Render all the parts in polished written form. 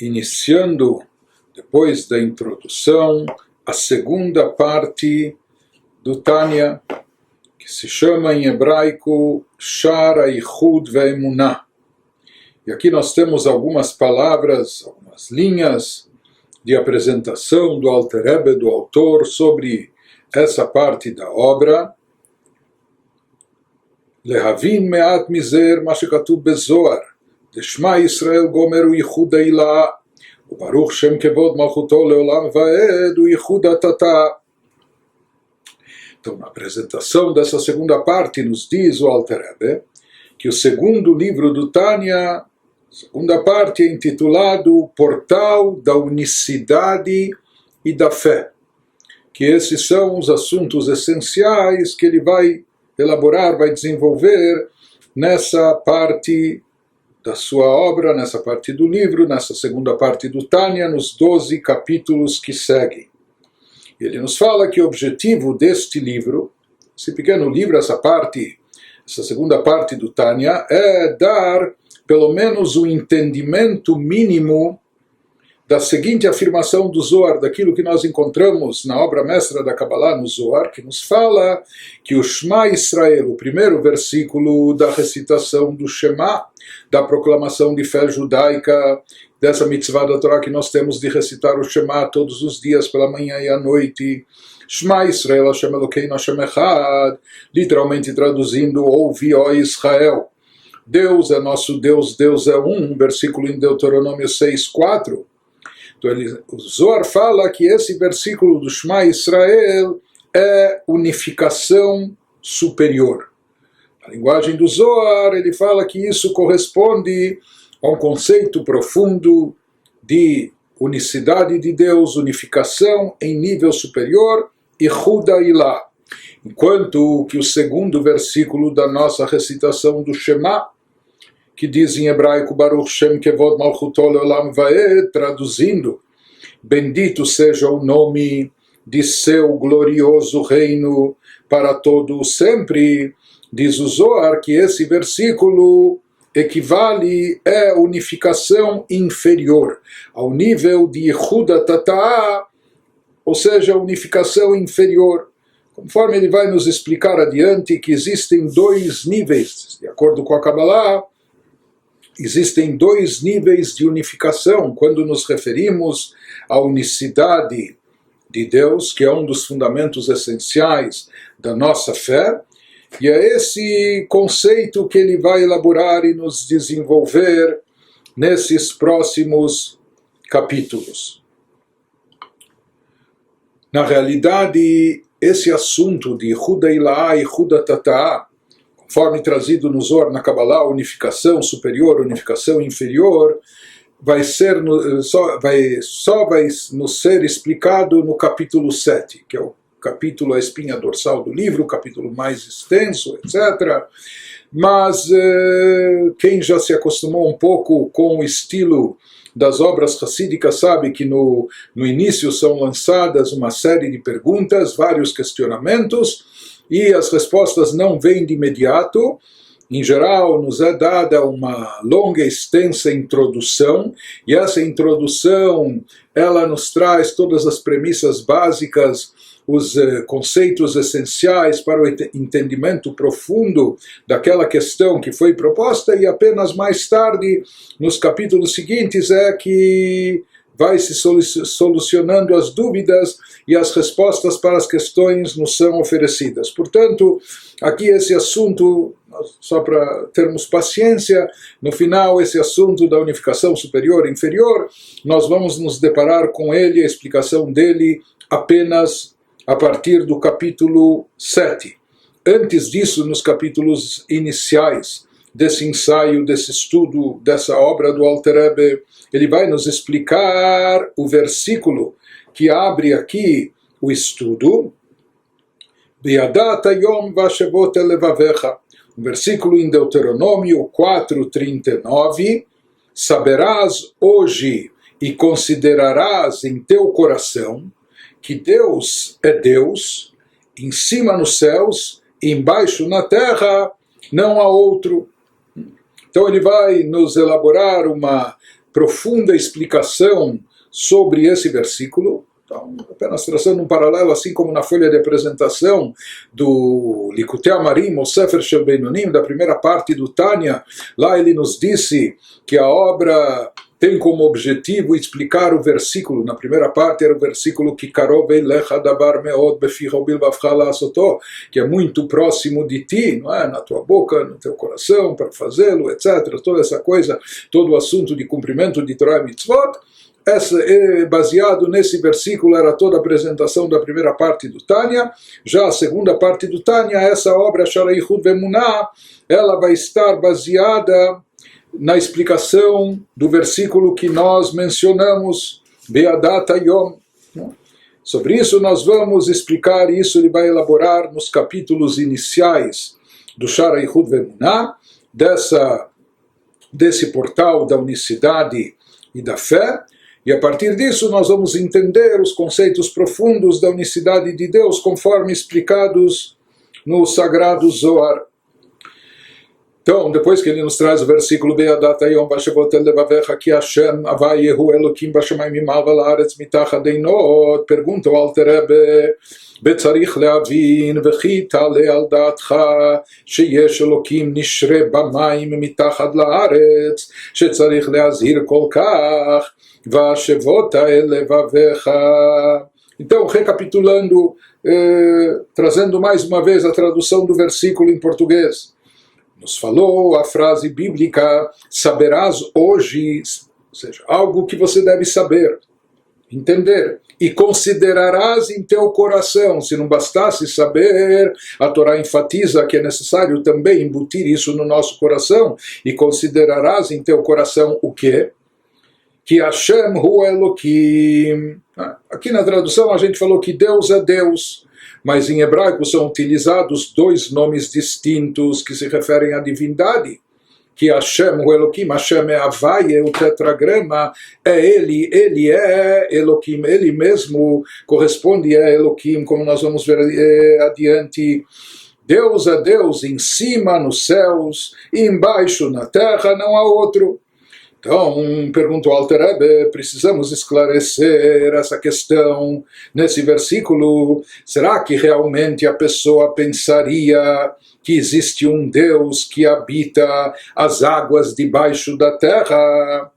iniciando, depois da introdução, a segunda parte do Tânia, que se chama em hebraico Sha'ar HaYichud VeEmunah. E aqui nós temos algumas palavras, algumas linhas de apresentação do Alter Rebbe, do autor, sobre essa parte da obra. Lehavin me'at mizer ma shekatuv bezohar, deshma Yisrael gomer u yichud ha'ila, u baruch shem kevod malchuto leolam vaed u yichud ha'tata. Então, na apresentação dessa segunda parte, nos diz o Alter Rebbe que o segundo livro do Tânia, a segunda parte, é intitulado Portal da Unicidade e da Fé, que esses são os assuntos essenciais que ele vai elaborar, vai desenvolver nessa parte da sua obra, nessa parte do livro, nessa segunda parte do Tânia, nos 12 capítulos que seguem. Ele nos fala que o objetivo deste livro, esse pequeno livro, essa parte, essa segunda parte do Tânia, é dar pelo menos um entendimento mínimo da seguinte afirmação do Zohar, daquilo que nós encontramos na obra mestra da Kabbalah, no Zohar, que nos fala que o Shema Israel, o primeiro versículo da recitação do Shema, da proclamação de fé judaica, dessa mitzvah da Torá que nós temos de recitar o Shema todos os dias, pela manhã e à noite, Shema Israel, Hashem Elokeinu, Hashem Echad, literalmente traduzindo, ouve, ó Israel, Deus é nosso Deus, Deus é um versículo em Deuteronômio 6:4. Então o Zohar fala que esse versículo do Shema Israel é unificação superior. Na linguagem do Zohar, ele fala que isso corresponde a um conceito profundo de unicidade de Deus, unificação em nível superior, Yichud ha'ila. Enquanto que o segundo versículo da nossa recitação do Shema, que diz em hebraico Baruch Shem Kevod Malchuto Leolam Vaed, traduzindo, bendito seja o nome de seu glorioso reino para todo o sempre, diz o Zohar que esse versículo equivale a unificação inferior, ao nível de Yichud ha'tata, ou seja, unificação inferior. Conforme ele vai nos explicar adiante que existem dois níveis, de acordo com a Kabbalah, existem dois níveis de unificação quando nos referimos à unicidade de Deus, que é um dos fundamentos essenciais da nossa fé, e é esse conceito que ele vai elaborar e nos desenvolver nesses próximos capítulos. Na realidade, esse assunto de Yichud ha'ila e Yichud ha'tata, conforme trazido no Zohar, na Kabbalah, unificação superior, unificação inferior, vai nos ser explicado no capítulo 7, que é o capítulo, a espinha dorsal do livro, o capítulo mais extenso, etc. Mas quem já se acostumou um pouco com o estilo das obras hassídicas sabe que no início são lançadas uma série de perguntas, vários questionamentos, e as respostas não vêm de imediato. Em geral, nos é dada uma longa e extensa introdução, e essa introdução, ela nos traz todas as premissas básicas, os conceitos essenciais para o entendimento profundo daquela questão que foi proposta, e apenas mais tarde, nos capítulos seguintes, é que vai se solucionando as dúvidas e as respostas para as questões nos são oferecidas. Portanto, aqui esse assunto, só para termos paciência, no final esse assunto da unificação superior e inferior, nós vamos nos deparar com ele, a explicação dele, apenas a partir do capítulo 7. Antes disso, nos capítulos iniciais desse ensaio, desse estudo, dessa obra do Alter Rebbe, ele vai nos explicar o versículo que abre aqui o estudo, Biadat hayom vashevot elevavecha, um versículo em Deuteronômio 4:39, saberás hoje e considerarás em teu coração que Deus é Deus, em cima nos céus e embaixo na terra não há outro. Então ele vai nos elaborar uma profunda explicação sobre esse versículo. Então, apenas traçando um paralelo, assim como na folha de apresentação do Likutei Amarim, ou Sefer Shel Beinonim, da primeira parte do Tânia, lá ele nos disse que a obra tem como objetivo explicar o versículo. Na primeira parte era o versículo que que é muito próximo de ti, não é? Na tua boca, no teu coração, para fazê-lo, etc. Toda essa coisa, todo o assunto de cumprimento de Torah e Mitzvot. Baseado nesse versículo era toda a apresentação da primeira parte do Tânia. Já a segunda parte do Tânia, essa obra Shara Yichud Ve'emunah, ela vai estar baseada na explicação do versículo que nós mencionamos, Be'adat Hayom. Sobre isso nós vamos explicar, isso ele vai elaborar nos capítulos iniciais do Shara Yichud Ve'emunah, desse portal da unicidade e da fé. E a partir disso nós vamos entender os conceitos profundos da unicidade de Deus, conforme explicados no Sagrado Zohar. Então, depois que ele nos traz o versículo Be'adat Hayom Bashavot El Levavecha Ki Hashem Havai Yehu Elokim Bashamayim Mimal V'Laaretz Mitachat Einot, pergunta o Alter Rebbe, וצריך להבין וכי תעלה על דעתך שיש אלוקים נשרה במים מתחת לארץ שצריך להזהיר כל כך והשבות אל לבביך. Então, recapitulando, trazendo mais uma vez a tradução do versículo em português, nos falou a frase bíblica, saberás hoje, ou seja, algo que você deve saber, entender, e considerarás em teu coração. Se não bastasse saber, a Torá enfatiza que é necessário também embutir isso no nosso coração, e considerarás em teu coração o quê? Que Hashem hu Elokim. Aqui na tradução a gente falou que Deus é Deus, mas em hebraico são utilizados dois nomes distintos que se referem à divindade. Que Hashem, o Elokim, Hashem é Havai, é o tetragrama, é ele é Elokim, ele mesmo corresponde a Elokim, como nós vamos ver adiante. Deus é Deus em cima nos céus, e embaixo na terra não há outro. Então, pergunta o Alter Rebbe, precisamos esclarecer essa questão nesse versículo. Será que realmente a pessoa pensaria que existe um Deus que habita as águas debaixo da terra?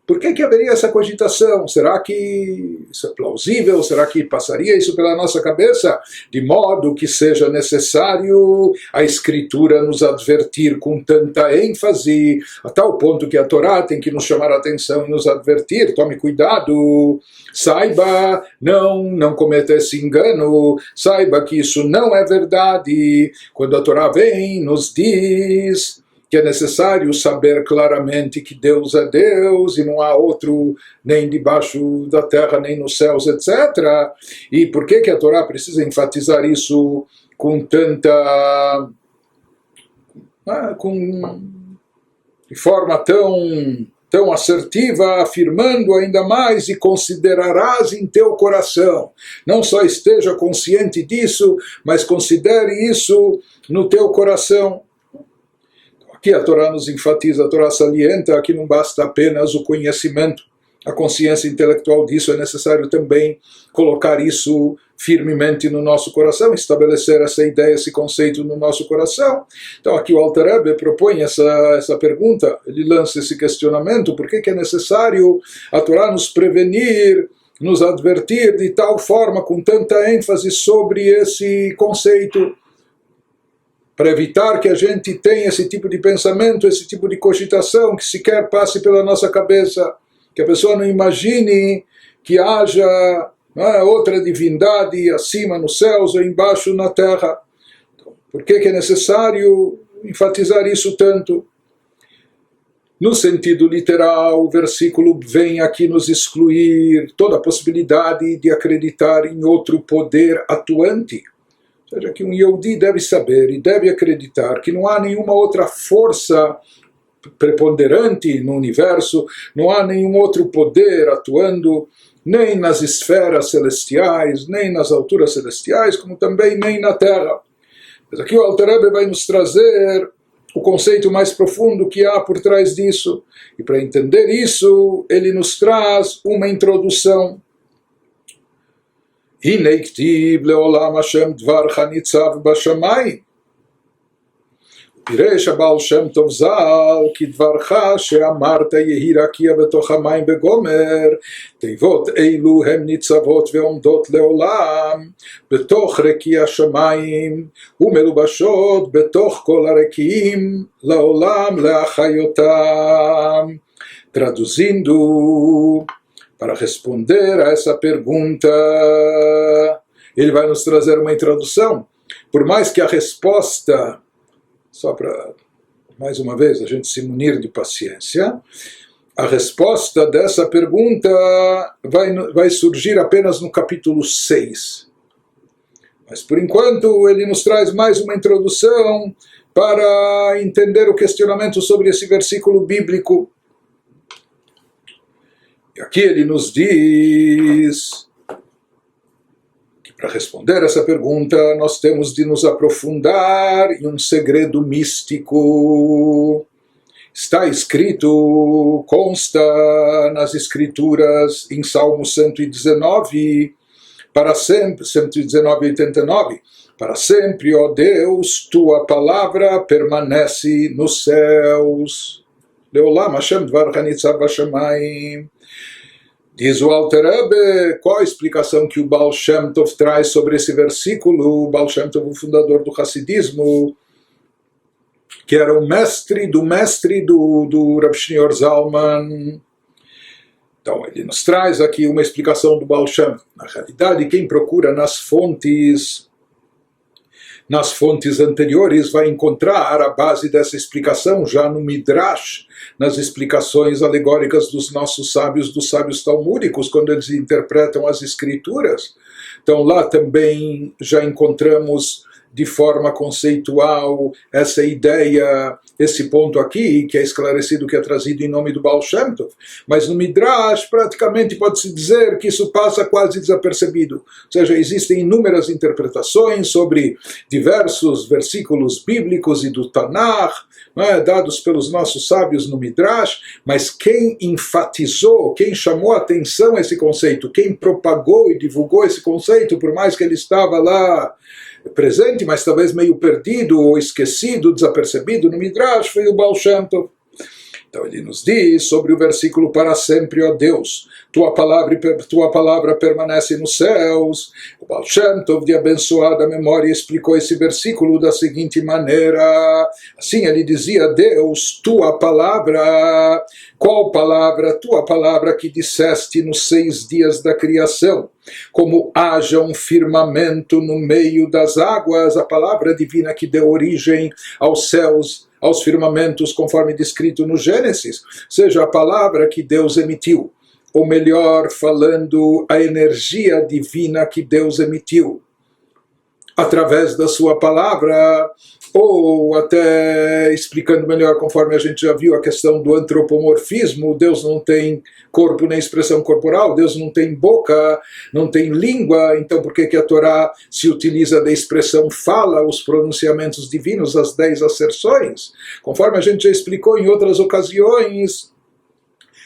Por que haveria essa cogitação? Será que isso é plausível? Será que passaria isso pela nossa cabeça? De modo que seja necessário a Escritura nos advertir com tanta ênfase, a tal ponto que a Torá tem que nos chamar a atenção e nos advertir. Tome cuidado, saiba, não cometa esse engano, saiba que isso não é verdade. Quando a Torá vem, nos diz que é necessário saber claramente que Deus é Deus e não há outro nem debaixo da terra, nem nos céus, etc. E por que a Torá precisa enfatizar isso com tanta... de forma tão assertiva, afirmando ainda mais, e considerarás em teu coração. Não só esteja consciente disso, mas considere isso no teu coração. Aqui a Torá nos enfatiza, a Torá salienta que não basta apenas o conhecimento, a consciência intelectual disso, é necessário também colocar isso firmemente no nosso coração, estabelecer essa ideia, esse conceito no nosso coração. Então aqui o Alter Rebbe propõe essa pergunta, ele lança esse questionamento, por que é necessário a Torá nos prevenir, nos advertir de tal forma, com tanta ênfase sobre esse conceito, para evitar que a gente tenha esse tipo de pensamento, esse tipo de cogitação que sequer passe pela nossa cabeça, que a pessoa não imagine que haja outra divindade acima nos céus ou embaixo na terra. Então, por que é necessário enfatizar isso tanto? No sentido literal, o versículo vem aqui nos excluir toda a possibilidade de acreditar em outro poder atuante. Ou seja, que um Yehudi deve saber e deve acreditar que não há nenhuma outra força preponderante no universo, não há nenhum outro poder atuando, nem nas esferas celestiais, nem nas alturas celestiais, como também nem na terra. Mas aqui o Alter Rebbe vai nos trazer o conceito mais profundo que há por trás disso. E para entender isso, ele nos traz uma introdução. Hinei ktiv leolam Hashem dvarcha nitzav bashamayim. פירש הבעל שם טוב ז"ל כי דברך שאמרת יהי רקיע בתוך המים בגומר, תיבות אלו הם ניצבות ועומדות לעולם בתוך רקיע השמיים ומלובשות בתוך כל הרקיעים לעולם להחיותם. Traduzindo, para responder a essa pergunta, ele vai nos trazer uma introdução. Por mais que a resposta, só para, mais uma vez, a gente se munir de paciência, a resposta dessa pergunta vai surgir apenas no capítulo 6. Mas, por enquanto, ele nos traz mais uma introdução para entender o questionamento sobre esse versículo bíblico. E aqui ele nos diz que para responder essa pergunta nós temos de nos aprofundar em um segredo místico. Está escrito, consta nas escrituras em Salmo 119, para sempre, 119 e 89, para sempre, ó Deus, tua palavra permanece nos céus. Leolam Hashem dvarcha nitzav bashamayim. Diz o Alter Rebbe, qual a explicação que o Baal Shem Tov traz sobre esse versículo? O Baal Shem Tov, o fundador do Hassidismo, que era o mestre do Rav Shneur Zalman. Então ele nos traz aqui uma explicação do Baal Shem. Na realidade, quem procura nas fontes anteriores vai encontrar a base dessa explicação já no Midrash, nas explicações alegóricas dos nossos sábios, dos sábios talmúdicos, quando eles interpretam as escrituras. Então lá também já encontramos de forma conceitual essa ideia, esse ponto aqui, que é esclarecido, que é trazido em nome do Baal Shem Tov. Mas no Midrash, praticamente pode-se dizer que isso passa quase desapercebido. Ou seja, existem inúmeras interpretações sobre diversos versículos bíblicos e do Tanakh, dados pelos nossos sábios no Midrash, mas quem enfatizou, quem chamou a atenção a esse conceito, quem propagou e divulgou esse conceito, por mais que ele estava lá presente, mas talvez meio perdido ou esquecido, desapercebido no Midrash, foi o Baal Shem Tov. Então ele nos diz sobre o versículo para sempre, ó Deus, tua palavra permanece nos céus. O Baal Shem Tov, de abençoada memória, explicou esse versículo da seguinte maneira. Assim ele dizia, Deus, tua palavra. Qual palavra? Tua palavra que disseste nos 6 dias da criação. Como haja um firmamento no meio das águas, a palavra divina que deu origem aos céus, aos firmamentos, conforme descrito no Gênesis, seja a palavra que Deus emitiu, ou melhor, falando, a energia divina que Deus emitiu, através da sua palavra, ou até explicando melhor, conforme a gente já viu, a questão do antropomorfismo. Deus não tem corpo nem expressão corporal, Deus não tem boca, não tem língua, então por que a Torá se utiliza da expressão fala, os pronunciamentos divinos, as 10 asserções? Conforme a gente já explicou em outras ocasiões,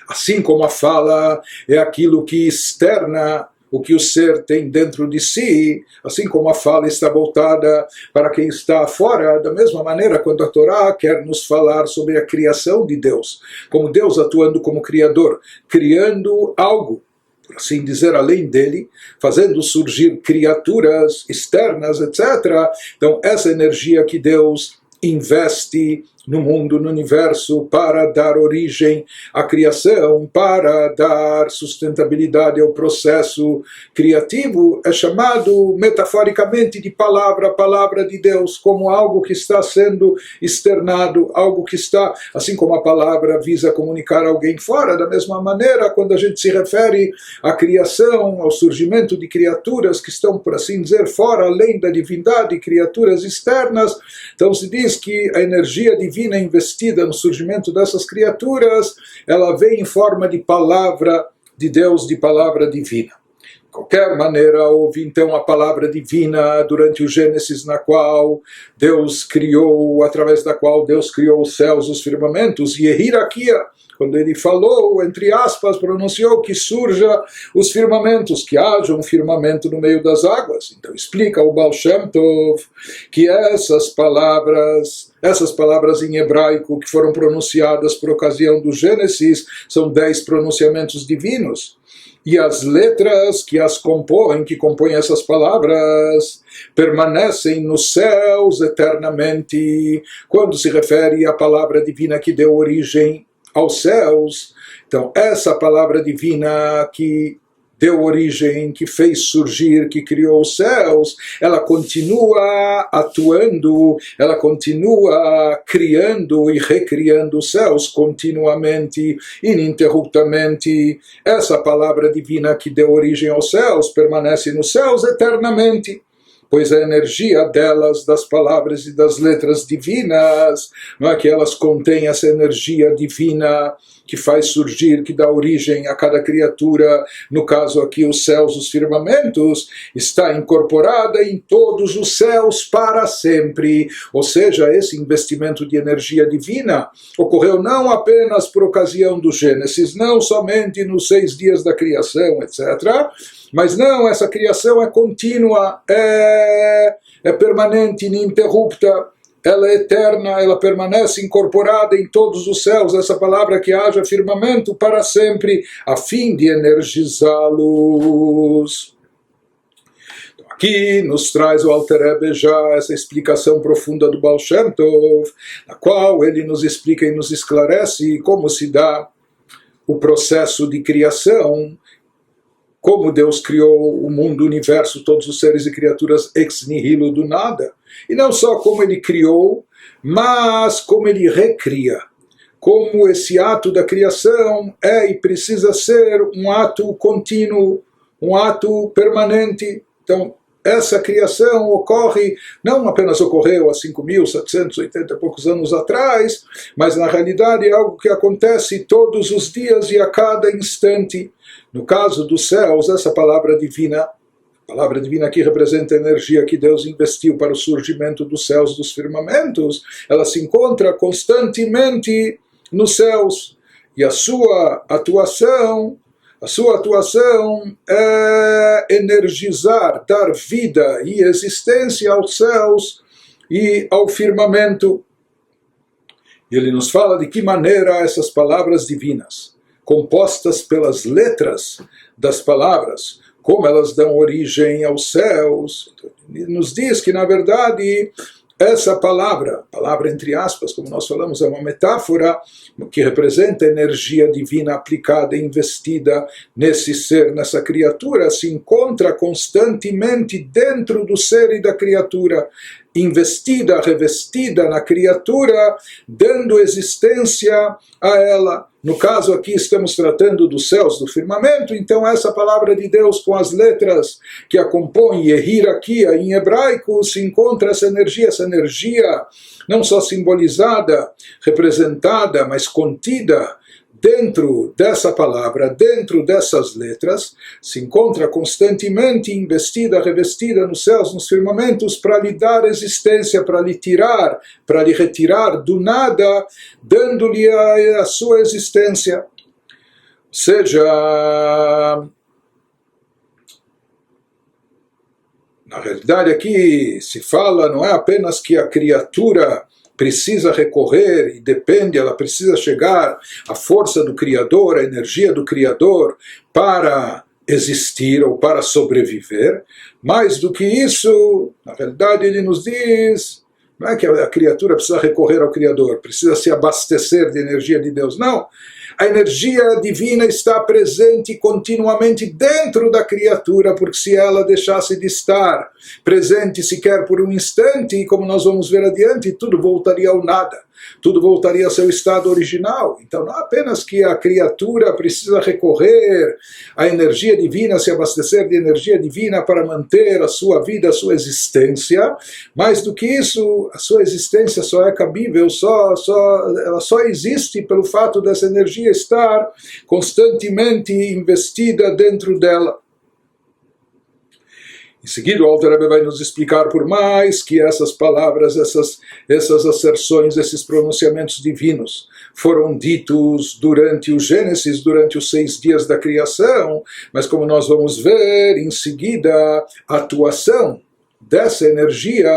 assim como a fala é aquilo que externa o que o ser tem dentro de si, assim como a fala está voltada para quem está fora, da mesma maneira, quando a Torá quer nos falar sobre a criação de Deus, como Deus atuando como Criador, criando algo, por assim dizer, além dele, fazendo surgir criaturas externas, etc. Então, essa energia que Deus investe no mundo, no universo, para dar origem à criação, para dar sustentabilidade ao processo criativo, é chamado metaforicamente de palavra, a palavra de Deus, como algo que está sendo externado, algo que está, assim como a palavra visa comunicar a alguém fora, da mesma maneira, quando a gente se refere à criação, ao surgimento de criaturas que estão, por assim dizer, fora, além da divindade, criaturas externas, então se diz que a energia divina investida no surgimento dessas criaturas, ela vem em forma de palavra de Deus, de palavra divina. qualquer maneira, houve então a palavra divina durante o Gênesis, na qual Deus criou, através da qual Deus criou os céus, os firmamentos, e a hierarquia, quando ele falou, entre aspas, pronunciou que surja os firmamentos, que haja um firmamento no meio das águas. Então explica o Baal Shem Tov que essas palavras em hebraico que foram pronunciadas por ocasião do Gênesis são 10 pronunciamentos divinos. E as letras que compõem essas palavras, permanecem nos céus eternamente. Quando se refere à palavra divina que deu origem aos céus, então essa palavra divina que deu origem, que fez surgir, que criou os céus, ela continua atuando, ela continua criando e recriando os céus continuamente, ininterruptamente. Essa palavra divina que deu origem aos céus permanece nos céus eternamente, pois a energia delas, das palavras e das letras divinas, não é que elas contêm essa energia divina que faz surgir, que dá origem a cada criatura, no caso aqui os céus, os firmamentos, está incorporada em todos os céus para sempre. Ou seja, esse investimento de energia divina ocorreu não apenas por ocasião do Gênesis, não somente nos 6 dias da criação, etc., mas não, essa criação é contínua, é permanente, ininterrupta, ela é eterna, ela permanece incorporada em todos os céus, essa palavra que haja firmamento para sempre, a fim de energizá-los. Então, aqui nos traz o Alter Rebbe já essa explicação profunda do Baal Shem Tov, na qual ele nos explica e nos esclarece como se dá o processo de criação, como Deus criou o mundo, o universo, todos os seres e criaturas ex nihilo, do nada. E não só como ele criou, mas como ele recria. Como esse ato da criação é e precisa ser um ato contínuo, um ato permanente. Então, essa criação não apenas ocorreu há 5.780 e poucos anos atrás, mas na realidade é algo que acontece todos os dias e a cada instante. No caso dos céus, essa palavra divina aqui representa a energia que Deus investiu para o surgimento dos céus, dos firmamentos, ela se encontra constantemente nos céus, e a sua atuação é energizar, dar vida e existência aos céus e ao firmamento. E ele nos fala de que maneira essas palavras divinas, compostas pelas letras das palavras, como elas dão origem aos céus, nos diz que, na verdade, essa palavra entre aspas, como nós falamos, é uma metáfora que representa a energia divina aplicada e investida nesse ser, nessa criatura, se encontra constantemente dentro do ser e da criatura, investida, revestida na criatura, dando existência a ela. No caso aqui estamos tratando dos céus, do firmamento, então essa palavra de Deus com as letras que a compõem, hierarquia em hebraico, se encontra essa energia não só simbolizada, representada, mas contida dentro dessa palavra, dentro dessas letras, se encontra constantemente investida, revestida nos céus, nos firmamentos, para lhe dar existência, para lhe retirar do nada, dando-lhe a sua existência. Ou seja, na realidade aqui se fala, não é apenas que a criatura precisa recorrer e depende, ela precisa chegar à força do Criador, à energia do Criador para existir ou para sobreviver. Mais do que isso, na realidade ele nos diz, não é que a criatura precisa recorrer ao Criador, precisa se abastecer de energia de Deus, não. A energia divina está presente continuamente dentro da criatura, porque se ela deixasse de estar presente sequer por um instante, como nós vamos ver adiante, tudo voltaria ao nada, tudo voltaria ao seu estado original. Então não é apenas que a criatura precisa recorrer à energia divina, se abastecer de energia divina para manter a sua vida, a sua existência, mais do que isso, a sua existência só é cabível, ela só existe pelo fato dessa energia estar constantemente investida dentro dela. Em seguida, o Alter Rebbe vai nos explicar por mais que essas palavras, essas asserções, esses pronunciamentos divinos foram ditos durante o Gênesis, durante os 6 dias da criação, mas como nós vamos ver em seguida, a atuação dessa energia,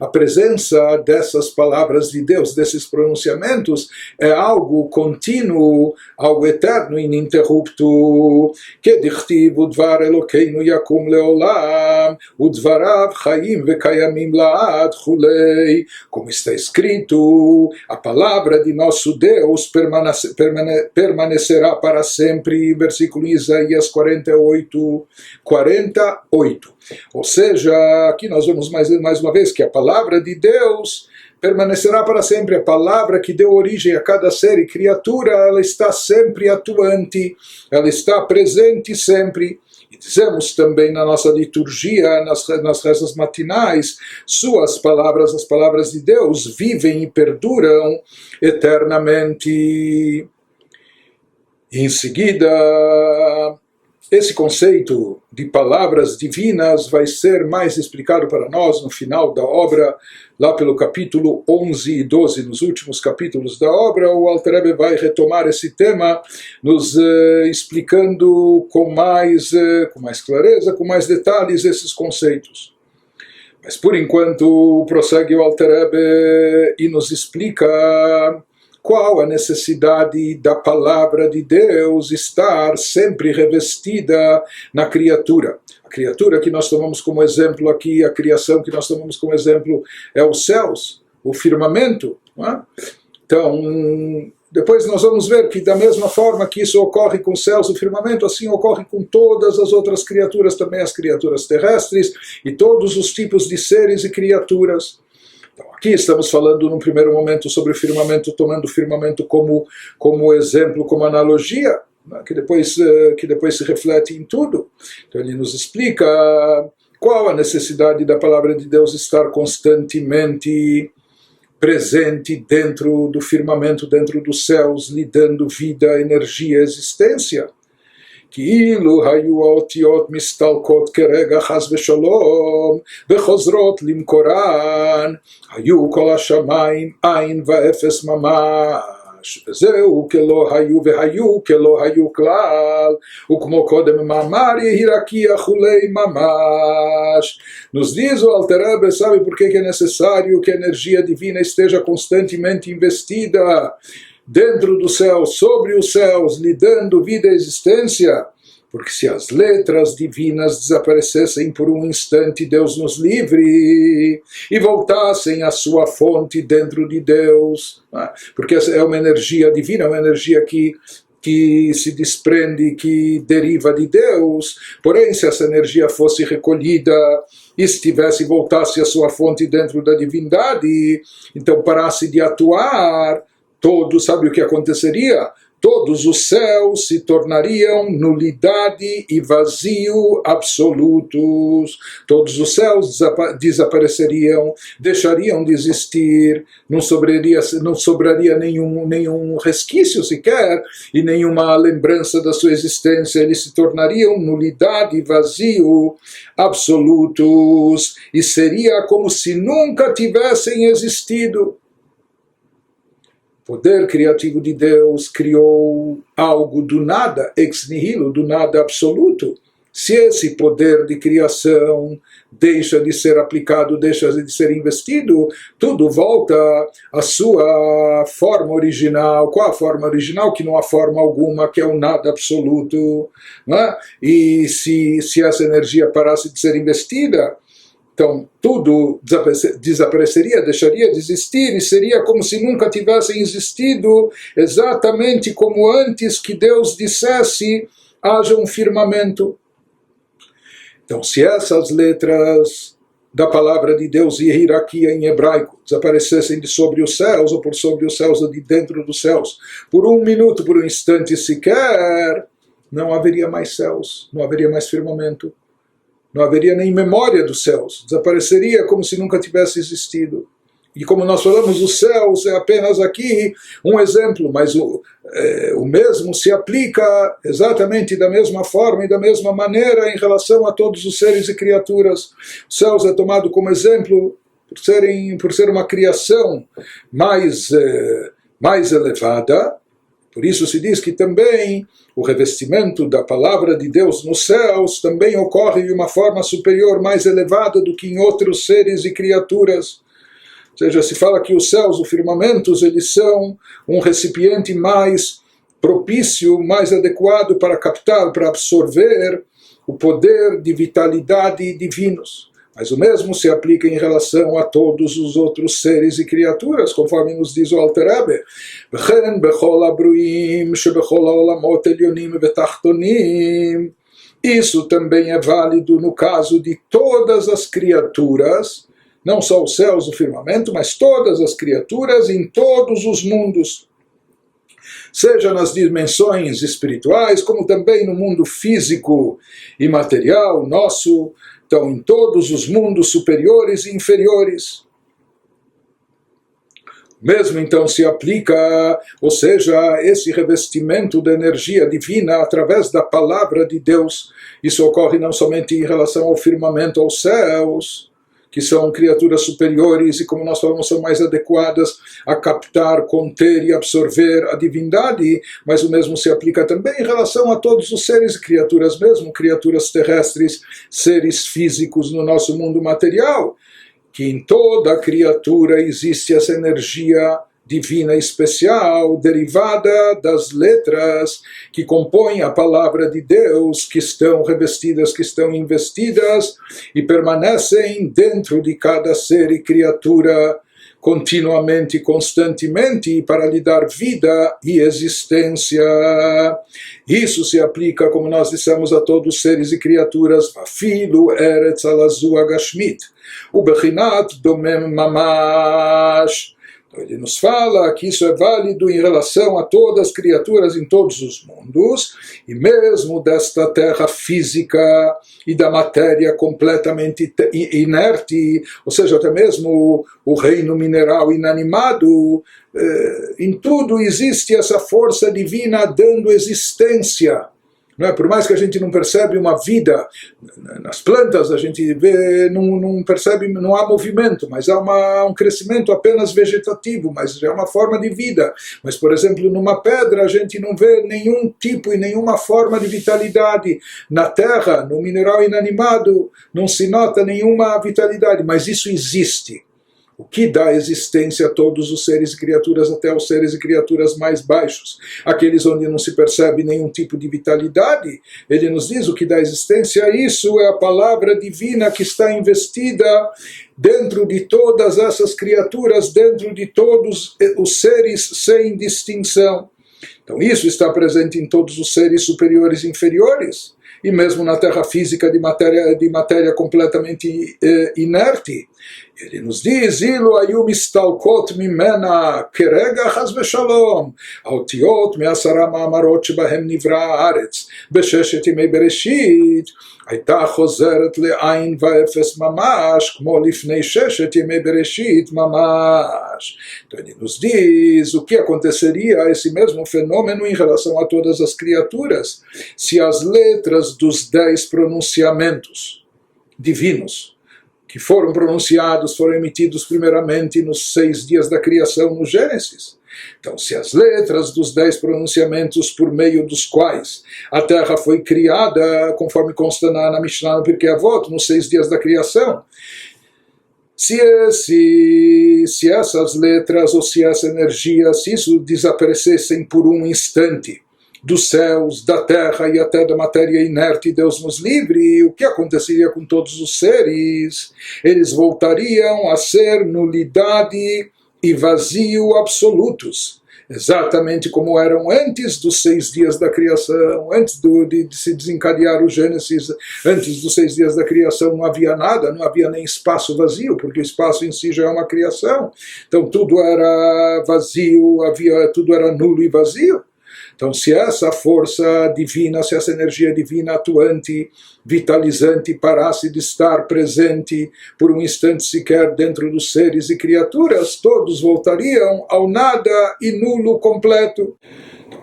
a presença dessas palavras de Deus, desses pronunciamentos, é algo contínuo, algo eterno, ininterrupto. Que dichtiv udvar Elokeinu yakum leolam, udvarav chaim vekayamim laad chulei. Como está escrito, a palavra de nosso Deus permanecerá para sempre. Versículo Isaías 48. Ou seja, aqui nós vemos mais uma vez que a palavra de Deus permanecerá para sempre. A palavra que deu origem a cada ser e criatura, ela está sempre atuante, ela está presente sempre. E dizemos também na nossa liturgia, nas rezas matinais, suas palavras, as palavras de Deus, vivem e perduram eternamente. Em seguida, esse conceito de palavras divinas vai ser mais explicado para nós no final da obra, lá pelo capítulo 11 e 12, nos últimos capítulos da obra. O Alter Rebbe vai retomar esse tema, nos explicando com mais clareza, com mais detalhes esses conceitos. Mas por enquanto prossegue o Alter Rebbe e nos explica qual a necessidade da palavra de Deus estar sempre revestida na criatura. A criatura que nós tomamos como exemplo aqui, a criação que nós tomamos como exemplo é os céus, o firmamento. Não é? Então, depois nós vamos ver que da mesma forma que isso ocorre com os céus, o firmamento, assim ocorre com todas as outras criaturas, também as criaturas terrestres e todos os tipos de seres e criaturas. Então, aqui estamos falando num primeiro momento sobre o firmamento, tomando o firmamento como exemplo, como analogia, né, que depois se reflete em tudo. Então ele nos explica qual a necessidade da palavra de Deus estar constantemente presente dentro do firmamento, dentro dos céus, lhe dando vida, energia, existência. כאילו היו האותיות מסתלקות כרגע חס ושלום וחוזרות למקורן, היו כל השמיים עין ואפס ממש, וזהו כלא היו והיו כלא היו כלל, וכמו קודם מאמר יהי רקיע כולי ממש. Nos diz o Alter Rebbe, sabe por que é necessário que a energia divina esteja constantemente investida dentro do céu, sobre os céus, lhe dando vida e existência? Porque se as letras divinas desaparecessem por um instante, Deus nos livre, e voltassem à sua fonte dentro de Deus, porque essa é uma energia divina, uma energia que se desprende, que deriva de Deus. Porém, se essa energia fosse recolhida, voltasse à sua fonte dentro da divindade, então parasse de atuar, sabe o que aconteceria? Todos os céus se tornariam nulidade e vazio absolutos. Todos os céus desapareceriam, deixariam de existir, não sobraria nenhum resquício sequer, e nenhuma lembrança da sua existência. Eles se tornariam nulidade e vazio absolutos, e seria como se nunca tivessem existido. O poder criativo de Deus criou algo do nada, ex nihilo, do nada absoluto. Se esse poder de criação deixa de ser aplicado, deixa de ser investido, tudo volta à sua forma original. Qual a forma original? Que não há forma alguma, que é o nada absoluto. Não é? E se essa energia parasse de ser investida, então tudo desapareceria, deixaria de existir, e seria como se nunca tivessem existido, exatamente como antes que Deus dissesse, haja um firmamento. Então, se essas letras da palavra de Deus, hierarquia em hebraico, desaparecessem de sobre os céus, ou por sobre os céus, ou de dentro dos céus, por um minuto, por um instante sequer, não haveria mais céus, não haveria mais firmamento. Não haveria nem memória dos céus, desapareceria como se nunca tivesse existido. E como nós falamos, os céus é apenas aqui um exemplo, mas o mesmo se aplica exatamente da mesma forma e da mesma maneira em relação a todos os seres e criaturas. Os céus é tomado como exemplo por ser uma criação mais elevada. Por isso se diz que também o revestimento da palavra de Deus nos céus também ocorre de uma forma superior, mais elevada do que em outros seres e criaturas. Ou seja, se fala que os céus, os firmamentos, eles são um recipiente mais propício, mais adequado para captar, para absorver o poder de vitalidade divinos. Mas o mesmo se aplica em relação a todos os outros seres e criaturas, conforme nos diz o Alter Rebbe. V'chen bechol habruim shebechol haolamot elyonim vetachtonim. Isso também é válido no caso de todas as criaturas, não só os céus, o firmamento, mas todas as criaturas em todos os mundos. Seja nas dimensões espirituais, como também no mundo físico e material nosso, então em todos os mundos superiores e inferiores. Mesmo então se aplica, ou seja, esse revestimento da energia divina através da palavra de Deus. Isso ocorre não somente em relação ao firmamento, aos céus, que são criaturas superiores e, como nós falamos, são mais adequadas a captar, conter e absorver a divindade, mas o mesmo se aplica também em relação a todos os seres e criaturas mesmo, criaturas terrestres, seres físicos no nosso mundo material, que em toda criatura existe essa energia divina especial, derivada das letras que compõem a palavra de Deus, que estão revestidas, que estão investidas e permanecem dentro de cada ser e criatura continuamente, constantemente, para lhe dar vida e existência. Isso se aplica, como nós dissemos, a todos os seres e criaturas, Afilu Eretz Alazu Agashmit, Ubechinat Domem Mamash. Ele nos fala que isso é válido em relação a todas as criaturas em todos os mundos, e mesmo desta terra física e da matéria completamente inerte, ou seja, até mesmo o reino mineral inanimado, em tudo existe essa força divina dando existência. Não é? Por mais que a gente não percebe uma vida, nas plantas a gente vê, não percebe, não há movimento, mas há um crescimento apenas vegetativo, mas é uma forma de vida. Mas, por exemplo, numa pedra a gente não vê nenhum tipo e nenhuma forma de vitalidade. Na terra, no mineral inanimado, não se nota nenhuma vitalidade, mas isso existe. O que dá existência a todos os seres e criaturas, até os seres e criaturas mais baixos, aqueles onde não se percebe nenhum tipo de vitalidade, ele nos diz o que dá existência a isso é a palavra divina que está investida dentro de todas essas criaturas, dentro de todos os seres sem distinção. Então isso está presente em todos os seres superiores e inferiores, e mesmo na terra física de matéria completamente inerte. Ele nos diz, Ilu ayu mistalkot mimena kerega chas v'shalom, האותיות מעשרה מאמרות שבהם נברא הארץ, בששת ימי בראשית, הייתה חוזרת לעין ואפס ממש, כמו לפני ששת ימי בראשית ממש. Então ele nos diz o que aconteceria a esse mesmo fenômeno em relação a todas as criaturas, se as letras dos 10 pronunciamentos divinos, que foram pronunciados, foram emitidos primeiramente nos 6 dias da criação no Gênesis. Então, se as letras dos 10 pronunciamentos por meio dos quais a Terra foi criada, conforme consta na Mishnah, no Pirkei Avot, nos 6 dias da criação, se essas letras ou se essa energia, se isso desaparecessem por um instante, dos céus, da terra e até da matéria inerte, Deus nos livre, o que aconteceria com todos os seres? Eles voltariam a ser nulidade e vazio absolutos, exatamente como eram antes dos 6 dias da criação, antes de se desencadear o Gênesis, antes dos 6 dias da criação não havia nada, não havia nem espaço vazio, porque o espaço em si já é uma criação, então tudo era vazio, tudo era nulo e vazio. Então, se essa força divina, se essa energia divina atuante, vitalizante, parasse de estar presente por um instante sequer dentro dos seres e criaturas, todos voltariam ao nada e nulo completo.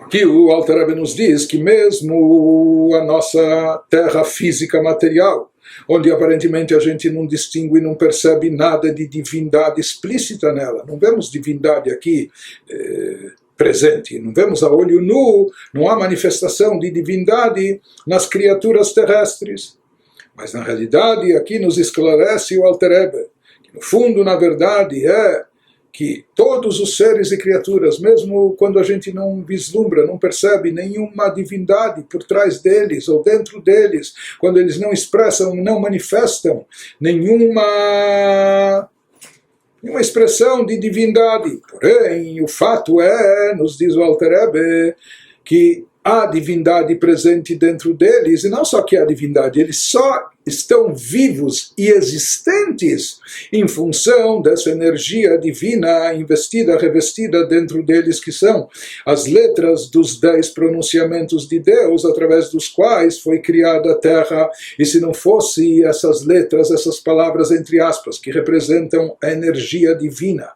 Aqui o Alter Rebbe nos diz que mesmo a nossa terra física material, onde aparentemente a gente não distingue e não percebe nada de divindade explícita nela, não vemos divindade aqui presente, não vemos a olho nu, não há manifestação de divindade nas criaturas terrestres. Mas na realidade aqui nos esclarece o Alter Rebbe, que no fundo, na verdade, é que todos os seres e criaturas, mesmo quando a gente não vislumbra, não percebe nenhuma divindade por trás deles ou dentro deles, quando eles não expressam, não manifestam nenhuma expressão de divindade. Porém, o fato é, nos diz o Alter Rebbe, que há divindade presente dentro deles, e não só que há divindade, eles só estão vivos e existentes em função dessa energia divina investida, revestida dentro deles, que são as letras dos 10 pronunciamentos de Deus, através dos quais foi criada a Terra. E se não fosse essas letras, essas palavras entre aspas, que representam a energia divina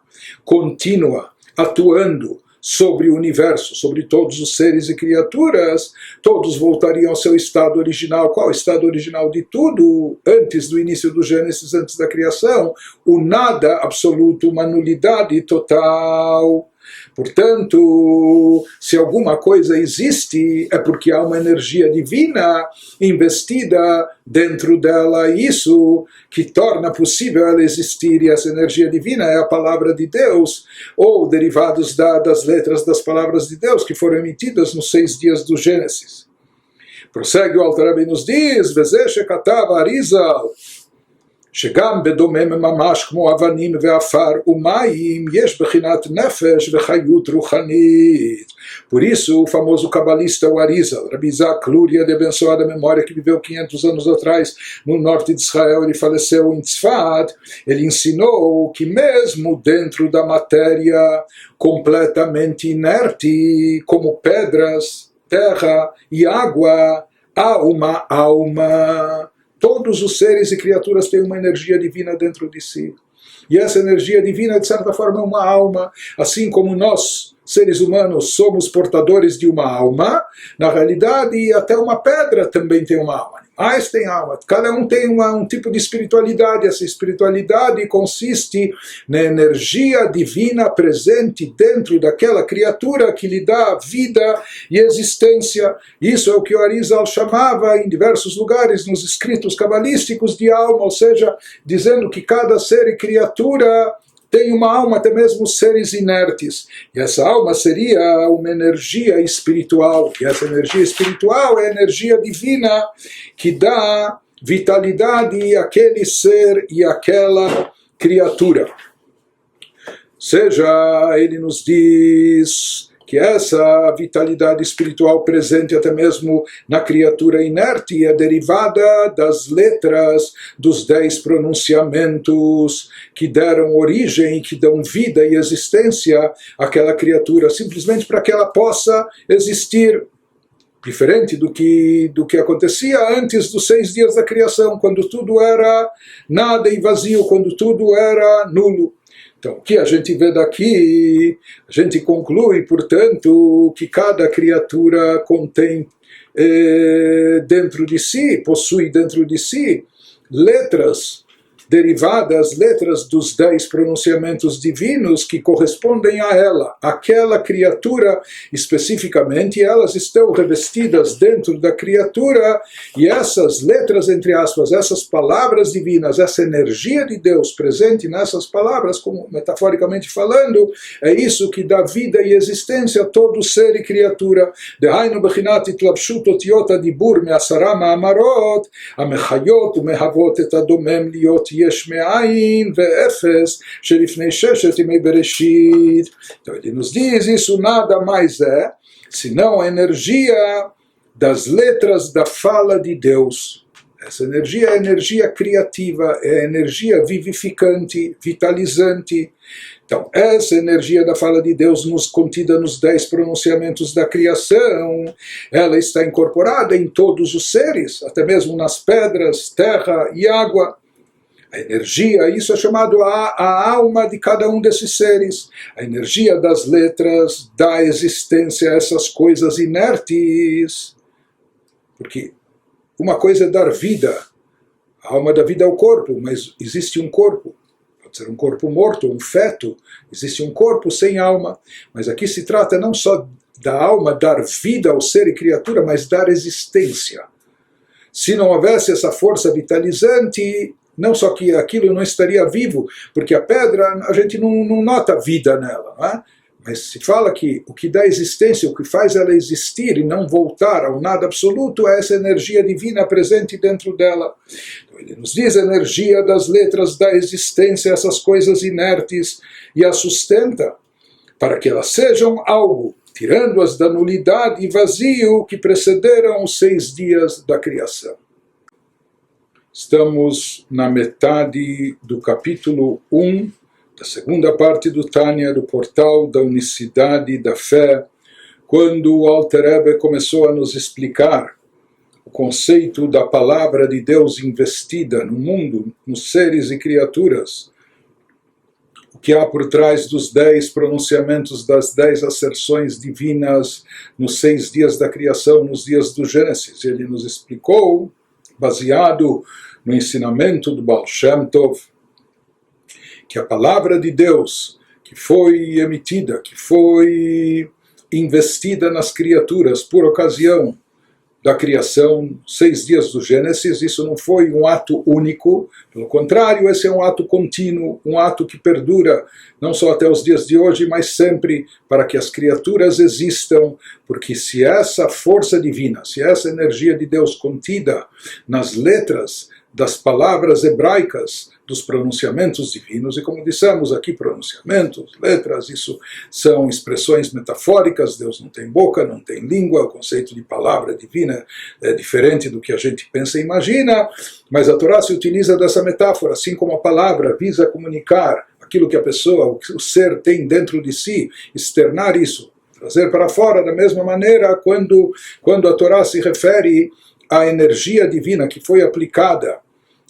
contínua, atuando sobre o universo, sobre todos os seres e criaturas, todos voltariam ao seu estado original. Qual é o estado original de tudo? Antes do início do Gênesis, antes da criação, o nada absoluto, uma nulidade total. Portanto, se alguma coisa existe, é porque há uma energia divina investida dentro dela, isso que torna possível ela existir, e essa energia divina é a palavra de Deus, ou derivados das letras das palavras de Deus que foram emitidas nos 6 dias do Gênesis. Prossegue o Alter Rebbe e nos diz, Vezeh shekatav Arizal, שגם בדומם ממש כמו אבנים ועפר ומים יש בחינת נפש וחיות רוחנית. Por isso, o famoso cabalista Arizal, Rabbi Isaac Luria, de abençoada memória, que viveu 500 anos atrás no norte de Israel, ele faleceu em Tzfat, ele ensinou que mesmo dentro da matéria completamente inerte, como pedras, terra e água, há uma alma. Todos os seres e criaturas têm uma energia divina dentro de si. E essa energia divina, de certa forma, é uma alma. Assim como nós, seres humanos, somos portadores de uma alma, na realidade, até uma pedra também tem uma alma. Animais têm alma. Cada um tem um tipo de espiritualidade. Essa espiritualidade consiste na energia divina presente dentro daquela criatura que lhe dá vida e existência. Isso é o que o Arizal chamava em diversos lugares nos escritos cabalísticos de alma, ou seja, dizendo que cada ser e criatura tem uma alma, até mesmo seres inertes. E essa alma seria uma energia espiritual. E essa energia espiritual é a energia divina que dá vitalidade àquele ser e àquela criatura. Seja, ele nos diz que essa vitalidade espiritual presente até mesmo na criatura inerte é derivada das letras dos 10 pronunciamentos que deram origem, que dão vida e existência àquela criatura, simplesmente para que ela possa existir. Diferente do que acontecia antes dos 6 dias da criação, quando tudo era nada e vazio, quando tudo era nulo. Então, o que a gente vê daqui, a gente conclui, portanto, que cada criatura contém dentro de si, possui dentro de si, letras derivadas, letras dos 10 pronunciamentos divinos que correspondem a ela, aquela criatura especificamente, elas estão revestidas dentro da criatura, e essas letras, entre aspas, essas palavras divinas, essa energia de Deus presente nessas palavras, como metaforicamente falando, é isso que dá vida e existência a todo ser e criatura. Dehainu bechinat itlabshut otiot adibur me'asara ma'amarot amechayot umehavot et adomem liot יש מאין ואפס שלפני 6 ימי בראשית. Então ele nos diz, isso nada mais é senão a energia das letras da fala de Deus. Essa energia é a energia criativa, é a energia vivificante, vitalizante. Então, essa energia da fala de Deus contida nos 10 pronunciamentos da criação, ela está incorporada em todos os seres, até mesmo nas pedras, terra e água. A energia, isso é chamado a alma de cada um desses seres. A energia das letras dá existência a essas coisas inertes. Porque uma coisa é dar vida. A alma dá vida ao corpo, mas existe um corpo. Pode ser um corpo morto, um feto. Existe um corpo sem alma. Mas aqui se trata não só da alma dar vida ao ser e criatura, mas dar existência. Se não houvesse essa força vitalizante, não só que aquilo não estaria vivo, porque a pedra a gente não nota vida nela, não é? Mas se fala que o que dá existência, o que faz ela existir e não voltar ao nada absoluto, é essa energia divina presente dentro dela. Então ele nos diz: a energia das letras dá existência a essas coisas inertes e as sustenta, para que elas sejam algo, tirando-as da nulidade e vazio que precederam os 6 dias da criação. Estamos na metade do capítulo 1, da segunda parte do Tânia, do portal da unicidade da fé, quando o Alter Rebbe começou a nos explicar o conceito da palavra de Deus investida no mundo, nos seres e criaturas, o que há por trás dos 10 pronunciamentos das 10 asserções divinas nos 6 dias da criação, nos dias do Gênesis. Ele nos explicou, baseado no ensinamento do Baal Shem Tov, que a palavra de Deus, que foi emitida, que foi investida nas criaturas por ocasião da criação, 6 dias do Gênesis, isso não foi um ato único, pelo contrário, esse é um ato contínuo, um ato que perdura, não só até os dias de hoje, mas sempre, para que as criaturas existam, porque se essa força divina, se essa energia de Deus contida nas letras das palavras hebraicas, dos pronunciamentos divinos, e como dissemos aqui, pronunciamentos, letras, isso são expressões metafóricas. Deus não tem boca, não tem língua, o conceito de palavra divina é diferente do que a gente pensa e imagina, mas a Torá se utiliza dessa metáfora, assim como a palavra visa comunicar aquilo que a pessoa, o ser tem dentro de si, externar isso, trazer para fora. Da mesma maneira, quando a Torá se refere à energia divina que foi aplicada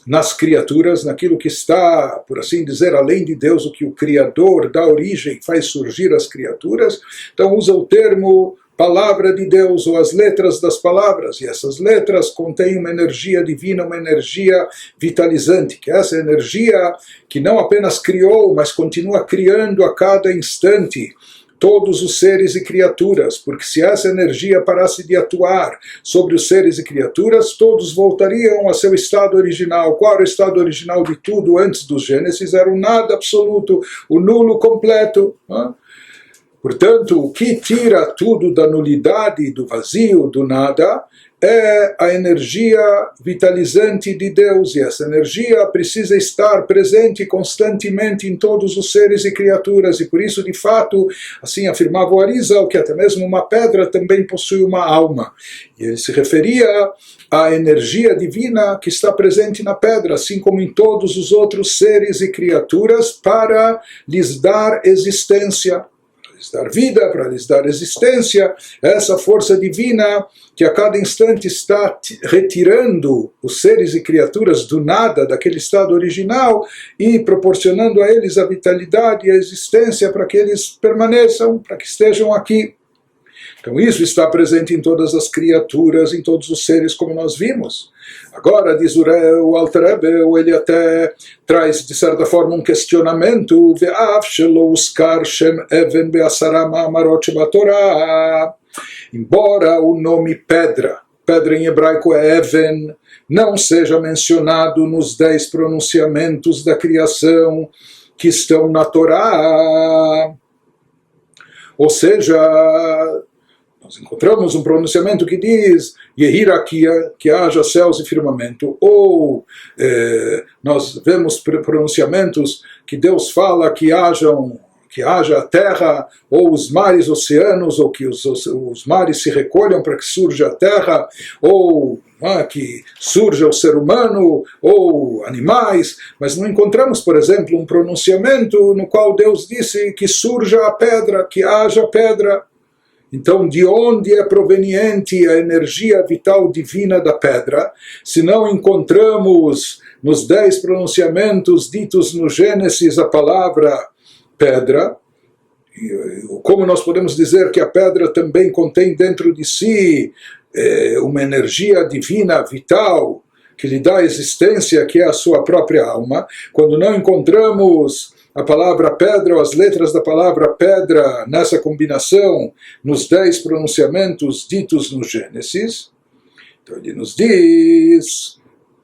nas criaturas, naquilo que está, por assim dizer, além de Deus, o que o Criador dá origem, faz surgir as criaturas, então usa o termo palavra de Deus, ou as letras das palavras, e essas letras contêm uma energia divina, uma energia vitalizante, que é essa energia que não apenas criou, mas continua criando a cada instante todos os seres e criaturas, porque se essa energia parasse de atuar sobre os seres e criaturas, todos voltariam a seu estado original. Qual era o estado original de tudo antes do Gênesis? Era o nada absoluto, o nulo completo. Portanto, o que tira tudo da nulidade, do vazio, do nada, é a energia vitalizante de Deus, e essa energia precisa estar presente constantemente em todos os seres e criaturas, e por isso, de fato, assim afirmava o Arizal, que até mesmo uma pedra também possui uma alma, e ele se referia à energia divina que está presente na pedra, assim como em todos os outros seres e criaturas, para lhes dar existência, lhes dar vida, para lhes dar existência, essa força divina que a cada instante está retirando os seres e criaturas do nada, daquele estado original, e proporcionando a eles a vitalidade e a existência para que eles permaneçam, para que estejam aqui. Então isso está presente em todas as criaturas, em todos os seres, como nós vimos. Agora, diz o Alter Rebbe, ele até traz, de certa forma, um questionamento. Embora o nome pedra em hebraico é Even, não seja mencionado nos 10 pronunciamentos da criação que estão na Torá. Ou seja, nós encontramos um pronunciamento que diz Yehirakia, que haja céus e firmamento, ou nós vemos pronunciamentos que Deus fala que que haja a terra, ou os mares, oceanos, ou que os mares se recolham para que surja a terra, ou que surja o ser humano, ou animais, mas não encontramos, por exemplo, um pronunciamento no qual Deus disse que surja a pedra, que haja pedra. Então, de onde é proveniente a energia vital divina da pedra, se não encontramos nos 10 pronunciamentos ditos no Gênesis a palavra pedra? Como nós podemos dizer que a pedra também contém dentro de si uma energia divina vital que lhe dá existência, que é a sua própria alma, quando não encontramos a palavra pedra ou as letras da palavra pedra nessa combinação nos 10 pronunciamentos ditos no Gênesis? Então ele nos diz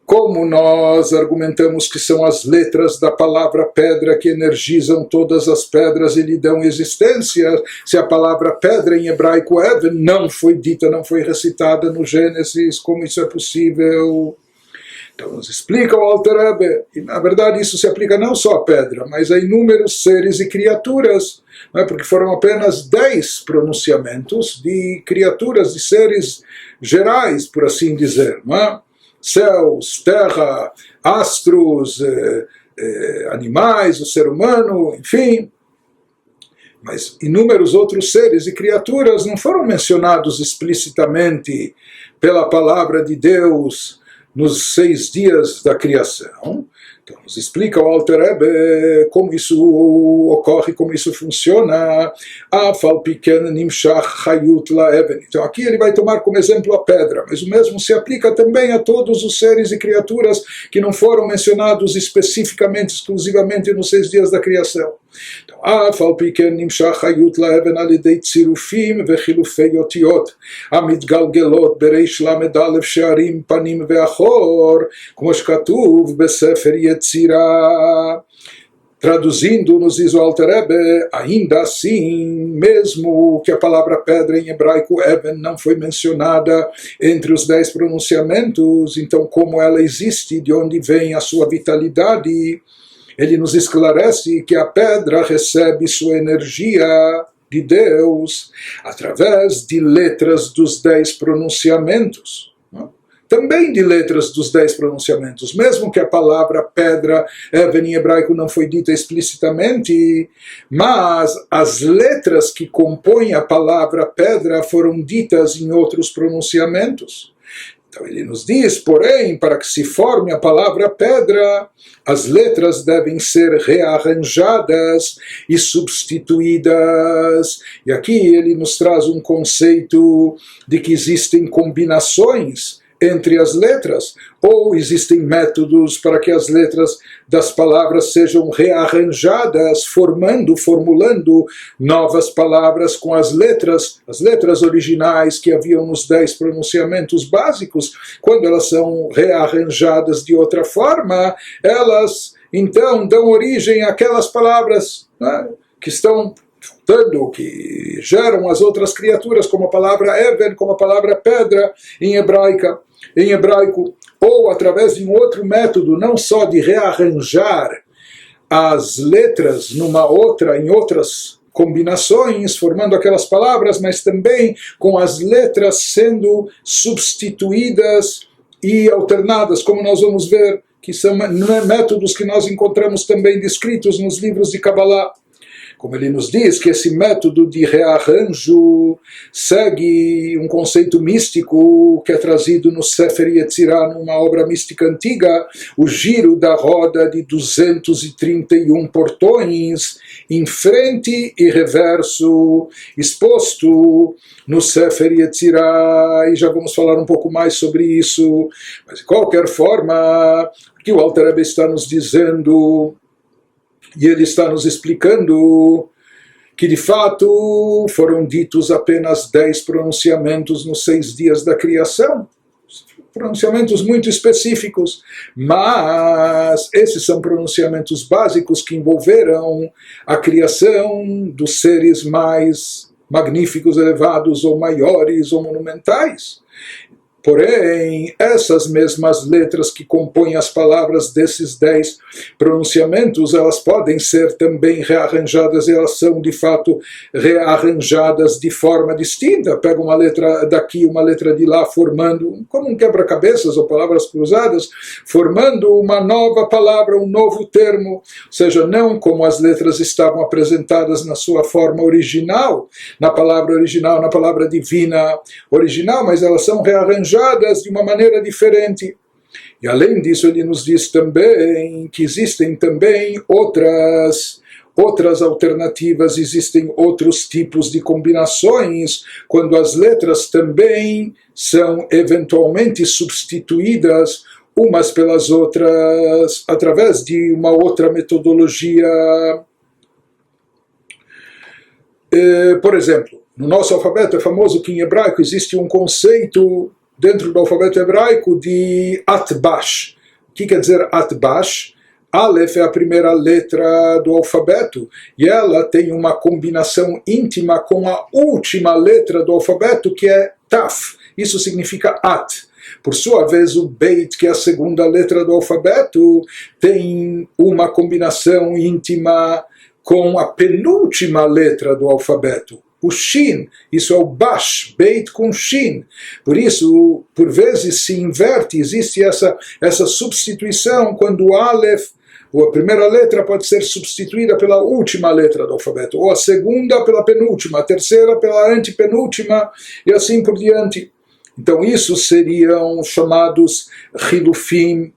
como nós argumentamos que são as letras da palavra pedra que energizam todas as pedras e lhe dão existência, se a palavra pedra em hebraico even não foi dita, não foi recitada no Gênesis, como isso é possível? Então nos explica o Alter Rebbe, e na verdade isso se aplica não só a pedra, mas a inúmeros seres e criaturas, não é? Porque foram apenas 10 pronunciamentos de criaturas, de seres gerais, por assim dizer, não é? Céus, terra, astros, animais, o ser humano, enfim. Mas inúmeros outros seres e criaturas não foram mencionados explicitamente pela palavra de Deus nos 6 dias da criação. Então nos explica o Alter Rebbe como isso ocorre, como isso funciona. Então aqui ele vai tomar como exemplo a pedra, mas o mesmo se aplica também a todos os seres e criaturas que não foram mencionados especificamente, exclusivamente nos 6 dias da criação. Então, אף על פי כן נמשך חיות לאבן על ידי צירופים וחילופי אותיות המתגלגלות בריש למד א' שערים פנים ואחור, כמו שכתוב בספר יצירה. Traduzindo, nos diz o Alter Rebbe, ainda assim, mesmo que a palavra pedra em hebraico even não foi mencionada entre os 10 pronunciamentos, então como ela existe, de onde vem a sua vitalidade, ele nos esclarece que a pedra recebe sua energia de Deus através de letras dos 10 pronunciamentos. Também de letras dos 10 pronunciamentos, mesmo que a palavra pedra em hebraico não foi dita explicitamente, mas as letras que compõem a palavra pedra foram ditas em outros pronunciamentos. Então ele nos diz, porém, para que se forme a palavra pedra, as letras devem ser rearranjadas e substituídas. E aqui ele nos traz um conceito de que existem combinações entre as letras, ou existem métodos para que as letras das palavras sejam rearranjadas, formulando novas palavras com as letras originais que haviam nos 10 pronunciamentos básicos. Quando elas são rearranjadas de outra forma, elas então dão origem àquelas palavras, né, que estão faltando, que geram as outras criaturas, como a palavra even, como a palavra pedra em hebraico, ou através de um outro método, não só de rearranjar as letras em outras combinações, formando aquelas palavras, mas também com as letras sendo substituídas e alternadas, como nós vamos ver, que são métodos que nós encontramos também descritos nos livros de Kabbalah. Como ele nos diz que esse método de rearranjo segue um conceito místico que é trazido no Sefer Yetzirah, numa obra mística antiga, o giro da roda de 231 portões, em frente e reverso, exposto no Sefer Yetzirah, e já vamos falar um pouco mais sobre isso. Mas de qualquer forma, o que o Alter Rebbe está nos dizendo, e ele está nos explicando que de fato foram ditos apenas 10 pronunciamentos nos 6 dias da criação, pronunciamentos muito específicos, mas esses são pronunciamentos básicos que envolveram a criação dos seres mais magníficos, elevados, ou maiores, ou monumentais. Porém, essas mesmas letras que compõem as palavras desses 10 pronunciamentos, elas podem ser também rearranjadas, e elas são de fato rearranjadas de forma distinta. Pega uma letra daqui, uma letra de lá, formando, como um quebra-cabeças ou palavras cruzadas, formando uma nova palavra, um novo termo. Ou seja, não como as letras estavam apresentadas na sua forma original, na palavra original, na palavra divina original, mas elas são rearranjadas de uma maneira diferente. E além disso, ele nos diz também que existem também outras alternativas, existem outros tipos de combinações, quando as letras também são eventualmente substituídas umas pelas outras, através de uma outra metodologia. Por exemplo, no nosso alfabeto é famoso que em hebraico existe um conceito dentro do alfabeto hebraico de atbash. O que quer dizer atbash? Aleph é a primeira letra do alfabeto e ela tem uma combinação íntima com a última letra do alfabeto, que é taf. Isso significa at. Por sua vez, o beit, que é a segunda letra do alfabeto, tem uma combinação íntima com a penúltima letra do alfabeto, o shin. Isso é o bash, beit com shin. Por isso, por vezes se inverte, existe essa substituição quando o aleph, ou a primeira letra, pode ser substituída pela última letra do alfabeto, ou a segunda pela penúltima, a terceira pela antepenúltima, e assim por diante. Então isso seriam chamados hilufim,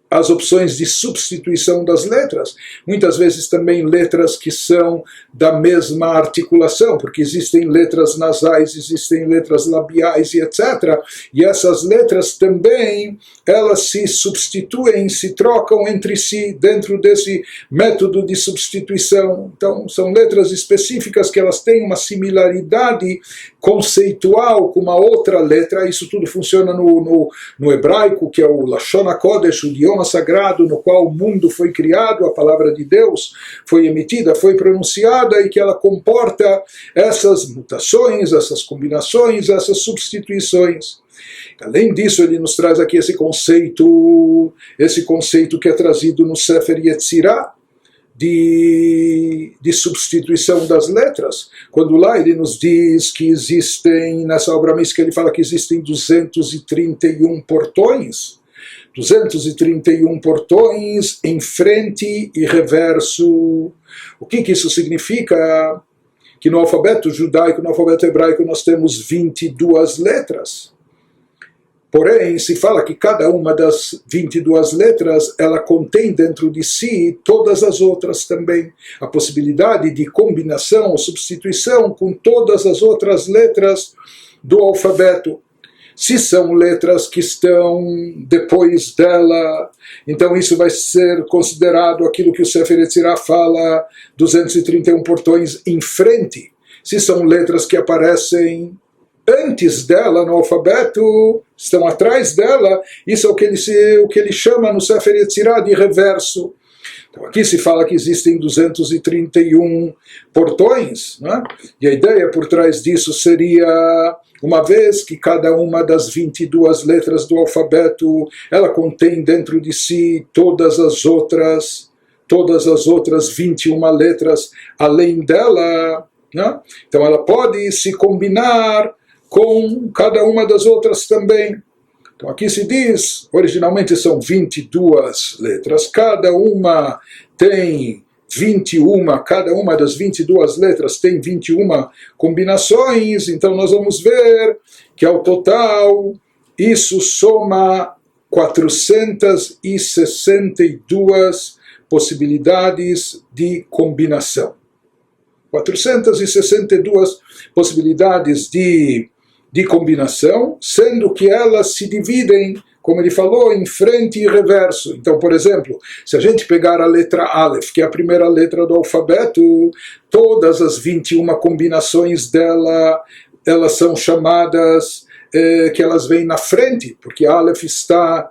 as opções de substituição das letras. Muitas vezes também letras que são da mesma articulação, porque existem letras nasais, existem letras labiais e etc. E essas letras também, elas se substituem, se trocam entre si dentro desse método de substituição. Então, são letras específicas que elas têm uma similaridade conceitual com uma outra letra. Isso tudo funciona no hebraico, que é o Lashon HaKodesh, o idioma sagrado no qual o mundo foi criado, a palavra de Deus foi emitida, foi pronunciada, e que ela comporta essas mutações, essas combinações, essas substituições. Além disso, ele nos traz aqui esse conceito que é trazido no Sefer Yetzirah, de substituição das letras, quando lá ele nos diz que existem, nessa obra mística ele fala que existem 231 portões, 231 portões em frente e reverso. O que isso significa? Que no alfabeto judaico, no alfabeto hebraico, nós temos 22 letras. Porém, se fala que cada uma das 22 letras, ela contém dentro de si todas as outras também. A possibilidade de combinação ou substituição com todas as outras letras do alfabeto. Se são letras que estão depois dela, então isso vai ser considerado aquilo que o Sefer Yetzirah fala, 231 portões em frente. Se são letras que aparecem antes dela no alfabeto, estão atrás dela, isso é o que ele chama no Sefer Yetzirah de reverso. Então aqui se fala que existem 231 portões, né? E a ideia por trás disso seria, uma vez que cada uma das 22 letras do alfabeto, ela contém dentro de si todas as outras 21 letras além dela, né? Então ela pode se combinar com cada uma das outras também. Então aqui se diz, originalmente são 22 letras, cada uma tem 21, cada uma das 22 letras tem 21 combinações, então nós vamos ver que ao total isso soma 462 possibilidades de combinação. 462 possibilidades de combinação, sendo que elas se dividem, como ele falou, em frente e reverso. Então, por exemplo, se a gente pegar a letra Aleph, que é a primeira letra do alfabeto, todas as 21 combinações dela, elas são chamadas, que elas vêm na frente, porque Aleph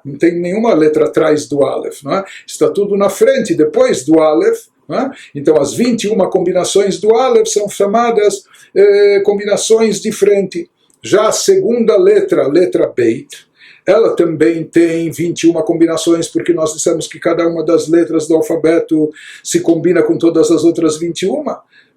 não tem nenhuma letra atrás do Aleph, não é? Está tudo na frente, depois do Aleph. Então as 21 combinações do Aleph são chamadas combinações de frente. Já a segunda letra, a letra Beit, ela também tem 21 combinações, porque nós dissemos que cada uma das letras do alfabeto se combina com todas as outras 21.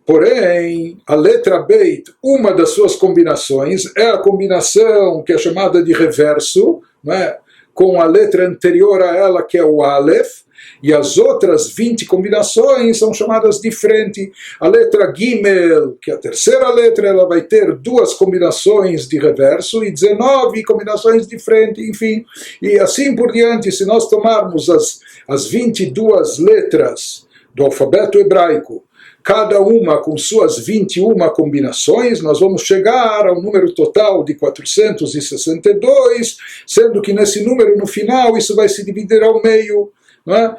Porém, a letra Beit, uma das suas combinações é a combinação que é chamada de reverso, né, com a letra anterior a ela, que é o Aleph, e as outras 20 combinações são chamadas de frente. A letra Gimel, que é a terceira letra, ela vai ter 2 combinações de reverso e 19 combinações de frente, enfim. E assim por diante, se nós tomarmos as 22 letras do alfabeto hebraico, cada uma com suas 21 combinações, nós vamos chegar ao número total de 462, sendo que nesse número, no final, isso vai se dividir ao meio. Não é?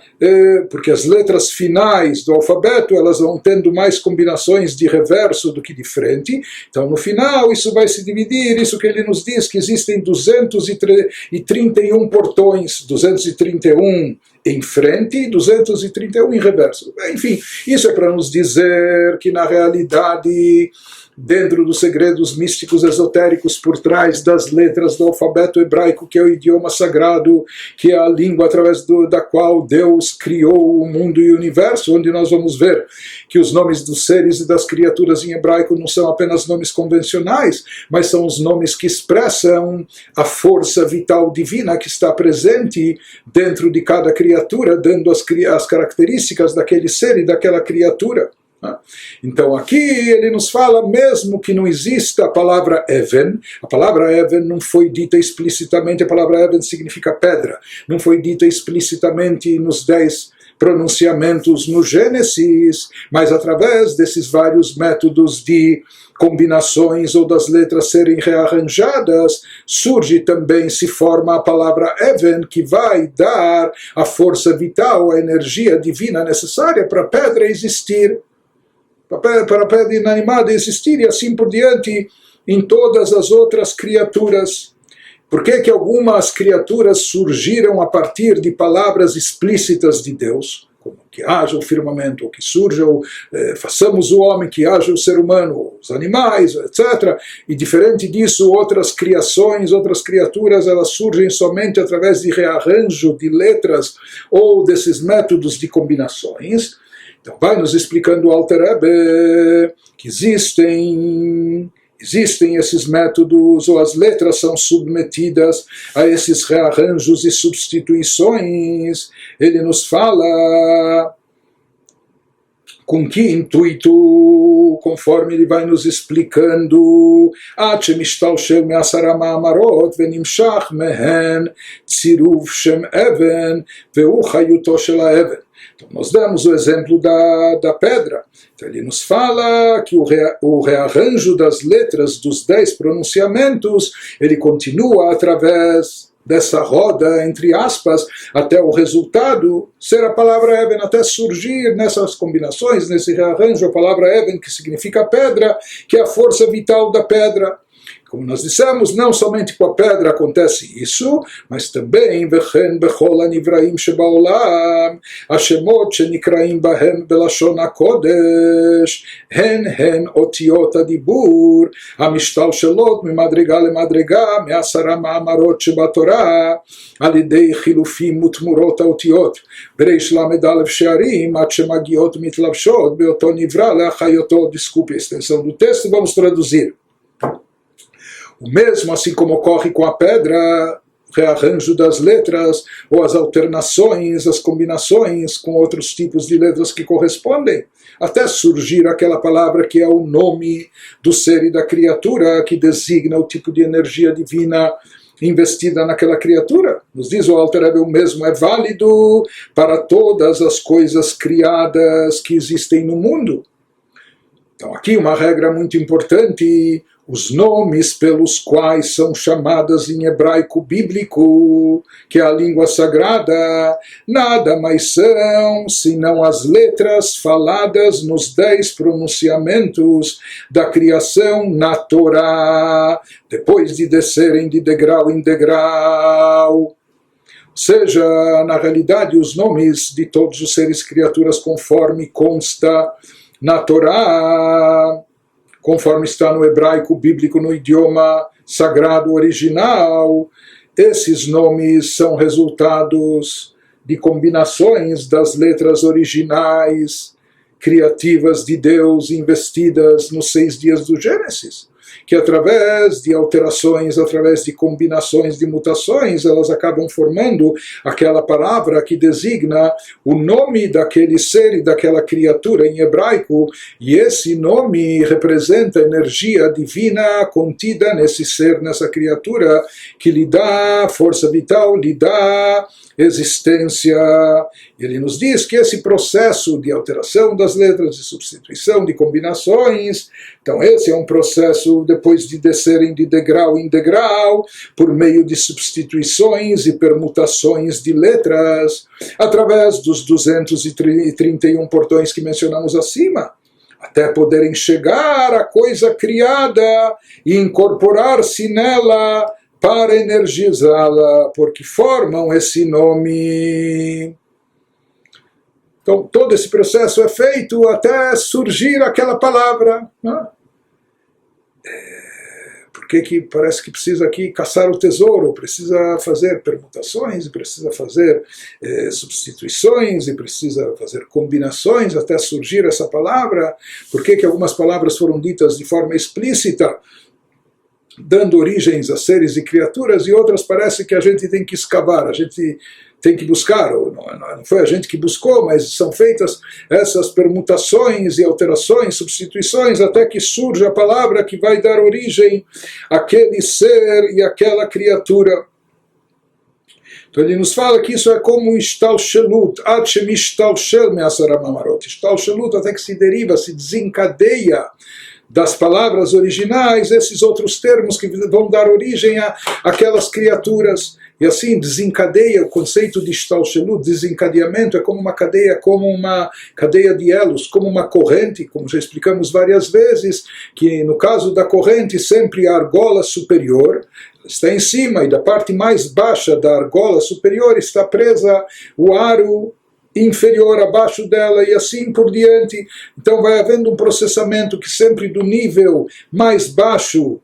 Porque as letras finais do alfabeto elas vão tendo mais combinações de reverso do que de frente, então no final isso vai se dividir, isso que ele nos diz que existem 231 portões, 231 em frente e 231 em reverso. Enfim, isso é para nos dizer que na realidade, dentro dos segredos místicos esotéricos por trás das letras do alfabeto hebraico, que é o idioma sagrado, que é a língua através da qual Deus criou o mundo e o universo, onde nós vamos ver que os nomes dos seres e das criaturas em hebraico não são apenas nomes convencionais, mas são os nomes que expressam a força vital divina que está presente dentro de cada criatura, dando as características daquele ser e daquela criatura. Então aqui ele nos fala, mesmo que não exista a palavra Even não foi dita explicitamente, a palavra Even significa pedra, não foi dita explicitamente nos 10 pronunciamentos no Gênesis, mas através desses vários métodos de combinações ou das letras serem rearranjadas, surge também, se forma a palavra Even, que vai dar a força vital, a energia divina necessária para a pedra existir, para a pedra inanimada existir, e assim por diante em todas as outras criaturas. Por que algumas criaturas surgiram a partir de palavras explícitas de Deus, como que haja o firmamento, ou que surja façamos o homem, que haja o ser humano, os animais, etc. E diferente disso, outras criações, outras criaturas, elas surgem somente através de rearranjo de letras ou desses métodos de combinações. Então vai nos explicando o Alter Rebbe que existem esses métodos, ou as letras são submetidas a esses rearranjos e substituições. Ele nos fala com que intuito, conforme ele vai nos explicando, então nós damos o exemplo da pedra. Então ele nos fala que o rearranjo das letras dos 10 pronunciamentos, ele continua através dessa roda, entre aspas, até o resultado ser a palavra Even, até surgir nessas combinações, nesse rearranjo, a palavra Even, que significa pedra, que é a força vital da pedra. Como nós dissemos, não somente com a pedra acontece isso, mas também וכן בכל הנבראים שבעולם, השמות שנקראים בהם בלשון הקודש, הן אותיות הדיבור, המשתלשלות ממדרגה למדרגה, מ10 מאמרות שבתורה, על ידי חילופים ותמורות האותיות, בריש ל"א שערים, עד שמגיעות מתלבשות באותו נברא להחיותו. Desculpe a extensão do texto, vamos traduzir. O mesmo, assim como ocorre com a pedra, rearranjo das letras, ou as alternações, as combinações com outros tipos de letras que correspondem, até surgir aquela palavra que é o nome do ser e da criatura, que designa o tipo de energia divina investida naquela criatura. Nos diz o Alter Rebbe, o mesmo é válido para todas as coisas criadas que existem no mundo. Então aqui uma regra muito importante: os nomes pelos quais são chamadas em hebraico bíblico, que é a língua sagrada, nada mais são senão as letras faladas nos 10 pronunciamentos da criação na Torá, depois de descerem de degrau em degrau. Ou seja, na realidade, os nomes de todos os seres criaturas, conforme consta na Torá, conforme está no hebraico bíblico, no idioma sagrado original, esses nomes são resultados de combinações das letras originais criativas de Deus investidas nos 6 dias do Gênesis, que através de alterações, através de combinações, de mutações, elas acabam formando aquela palavra que designa o nome daquele ser e daquela criatura em hebraico, e esse nome representa a energia divina contida nesse ser, nessa criatura, que lhe dá força vital, lhe dá existência. Ele nos diz que esse processo de alteração das letras, de substituição, de combinações, então esse é um processo depois de descerem de degrau em degrau, por meio de substituições e permutações de letras, através dos 231 portões que mencionamos acima, até poderem chegar à coisa criada e incorporar-se nela para energizá-la, porque formam esse nome. Então, todo esse processo é feito até surgir aquela palavra. Né? Porque que parece que precisa aqui caçar o tesouro, precisa fazer permutações, precisa fazer substituições, e precisa fazer combinações até surgir essa palavra. Por que algumas palavras foram ditas de forma explícita, dando origens a seres e criaturas, e outras parece que a gente tem que escavar, a gente tem que buscar, ou não foi a gente que buscou, mas são feitas essas permutações e alterações, substituições, até que surja a palavra que vai dar origem àquele ser e àquela criatura. Então ele nos fala que isso é como Ishtalshelut, Ad Shemishtalshel Me'asara Mamarot. Ishtalshelut, até que se deriva, se desencadeia das palavras originais, esses outros termos que vão dar origem àquelas criaturas. E assim desencadeia o conceito de Ishtalshelut, desencadeamento, é como uma cadeia de elos, como uma corrente, como já explicamos várias vezes, que no caso da corrente sempre a argola superior está em cima, e da parte mais baixa da argola superior está presa o aro inferior abaixo dela, e assim por diante. Então vai havendo um processamento que sempre do nível mais baixo,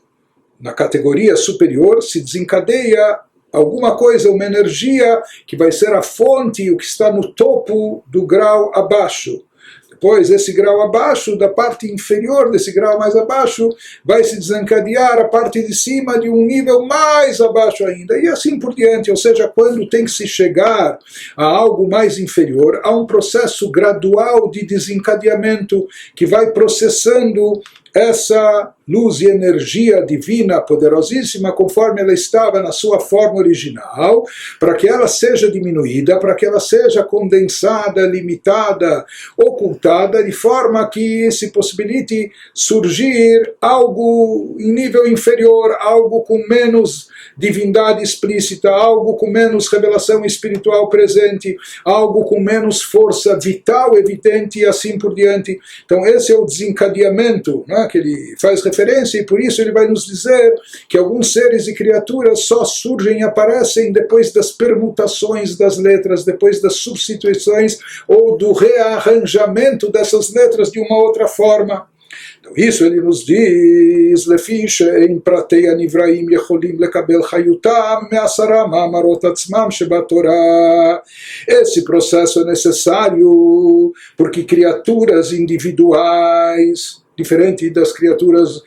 na categoria superior, se desencadeia alguma coisa, uma energia que vai ser a fonte, o que está no topo do grau abaixo. Depois, esse grau abaixo, da parte inferior desse grau mais abaixo, vai se desencadear a parte de cima de um nível mais abaixo ainda, e assim por diante. Ou seja, quando tem que se chegar a algo mais inferior, há um processo gradual de desencadeamento que vai processando essa luz e energia divina poderosíssima, conforme ela estava na sua forma original, para que ela seja diminuída, para que ela seja condensada, limitada, ocultada, de forma que se possibilite surgir algo em nível inferior, algo com menos divindade explícita, algo com menos revelação espiritual presente, algo com menos força vital evidente, e assim por diante. Então esse é o desencadeamento, né, que ele faz referência, e por isso ele vai nos dizer que alguns seres e criaturas só surgem e aparecem depois das permutações das letras, depois das substituições ou do rearranjamento dessas letras de uma outra forma. Então isso ele nos diz, לפי שאין פרטי הנבראים יכולים לקבל חיותם מעשרה מאמרות עצמם שבתורה. Esse processo é necessário porque criaturas individuais, diferente das criaturas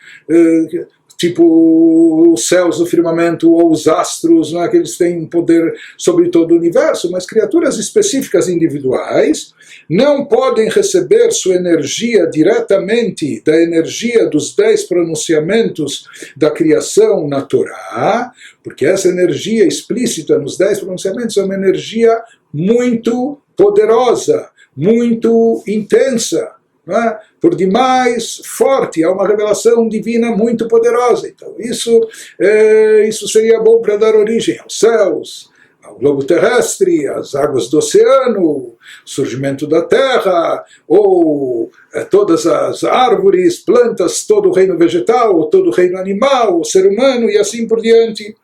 tipo os céus do firmamento ou os astros, não é que eles têm poder sobre todo o universo, mas criaturas específicas individuais não podem receber sua energia diretamente da energia dos 10 pronunciamentos da criação na Torá, porque essa energia explícita nos 10 pronunciamentos é uma energia muito poderosa, muito intensa, não é? Por demais forte, há uma revelação divina muito poderosa. Então isso seria bom para dar origem aos céus, ao globo terrestre, às águas do oceano, o surgimento da terra, ou todas as árvores, plantas, todo o reino vegetal, ou todo o reino animal, o ser humano, e assim por diante.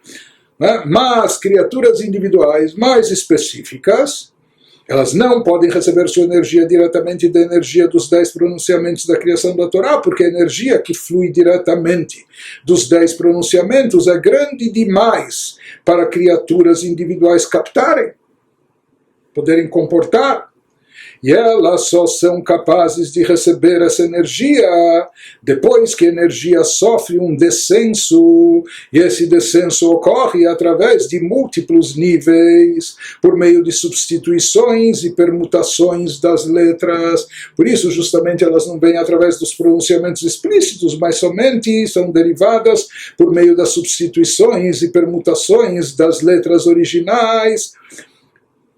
Mas criaturas individuais mais específicas, Elas não podem receber sua energia diretamente da energia dos 10 pronunciamentos da criação da Torá, porque a energia que flui diretamente dos 10 pronunciamentos é grande demais para criaturas individuais captarem, poderem comportar. E elas só são capazes de receber essa energia depois que a energia sofre um descenso, e esse descenso ocorre através de múltiplos níveis, por meio de substituições e permutações das letras. Por isso, justamente, elas não vêm através dos pronunciamentos explícitos, mas somente são derivadas por meio das substituições e permutações das letras originais,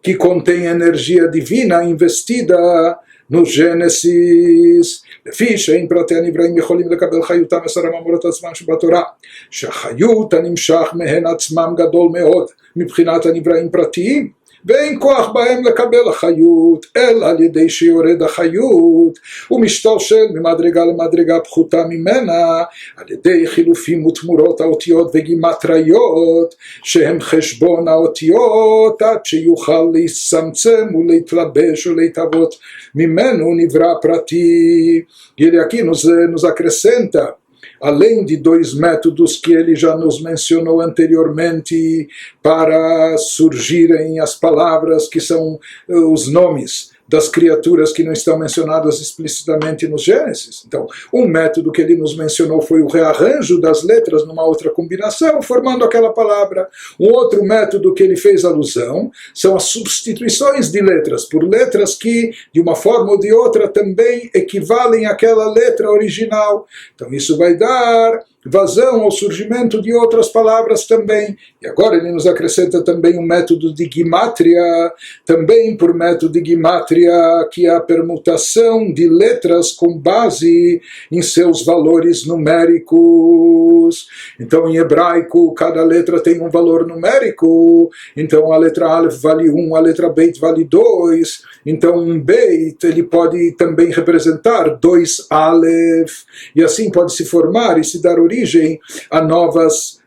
que contém energia divina investida no Gênesis. לפי שאין פרטי הנבראים יכולים לקבל חיותם וסרם אמורות עצמם שבתורה, שהחיות הנמשך מהן עצמם גדול מאוד מבחינת הנבראים פרטיים, ואין כוח בהם לקבל החיות, אלא על ידי שיורד החיות ומשתלשל ממדרגה למדרגה פחותה ממנה, על ידי חילופים ותמורות האותיות וגימטריות, שהם חשבון האותיות, עד שיוכל להצטמצם ולהתלבש ולהתהוות ממנו נברא פרטי. E ele aqui nos acrescenta, além de 2 métodos que ele já nos mencionou anteriormente para surgirem as palavras que são os nomes das criaturas que não estão mencionadas explicitamente no Gênesis. Então, um método que ele nos mencionou foi o rearranjo das letras numa outra combinação, formando aquela palavra. Um outro método que ele fez alusão são as substituições de letras por letras que, de uma forma ou de outra, também equivalem àquela letra original. Então, isso vai dar vazão ao surgimento de outras palavras também. E agora ele nos acrescenta também um método de gimatria, também por método de gimatria, que é a permutação de letras com base em seus valores numéricos. Então, em hebraico, cada letra tem um valor numérico. Então, a letra Aleph vale 1, a letra Beit vale 2. Então, um Beit ele pode também representar 2 Aleph, e assim pode se formar e se dar origem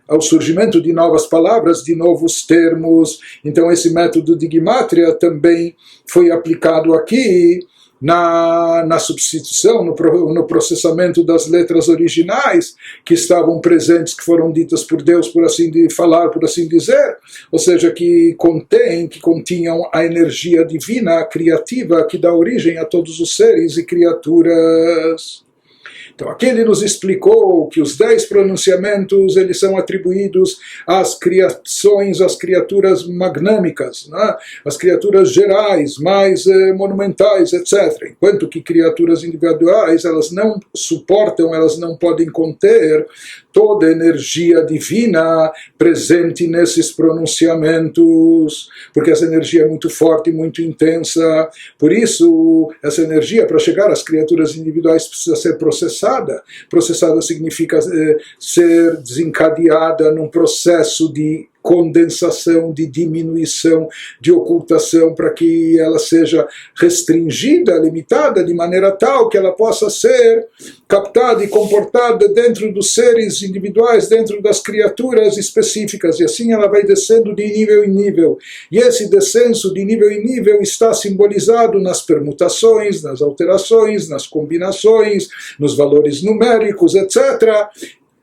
ao surgimento de novas palavras, de novos termos. Então esse método de gimatria também foi aplicado aqui na substituição, no processamento das letras originais que estavam presentes, que foram ditas por Deus, por assim dizer, ou seja, que continham a energia divina, criativa, que dá origem a todos os seres e criaturas. Então aqui ele nos explicou que os 10 pronunciamentos eles são atribuídos às criações, às criaturas magnâmicas, né? As criaturas gerais, mais monumentais, etc. Enquanto que criaturas individuais elas não suportam, elas não podem conter toda a energia divina presente nesses pronunciamentos, porque essa energia é muito forte, muito intensa. Por isso, essa energia, para chegar às criaturas individuais, precisa ser processada. Processada significa ser desencadeada num processo de condensação, de diminuição, de ocultação, para que ela seja restringida, limitada, de maneira tal que ela possa ser captada e comportada dentro dos seres individuais, dentro das criaturas específicas, e assim ela vai descendo de nível em nível. E esse descenso de nível em nível está simbolizado nas permutações, nas alterações, nas combinações, nos valores numéricos, etc.,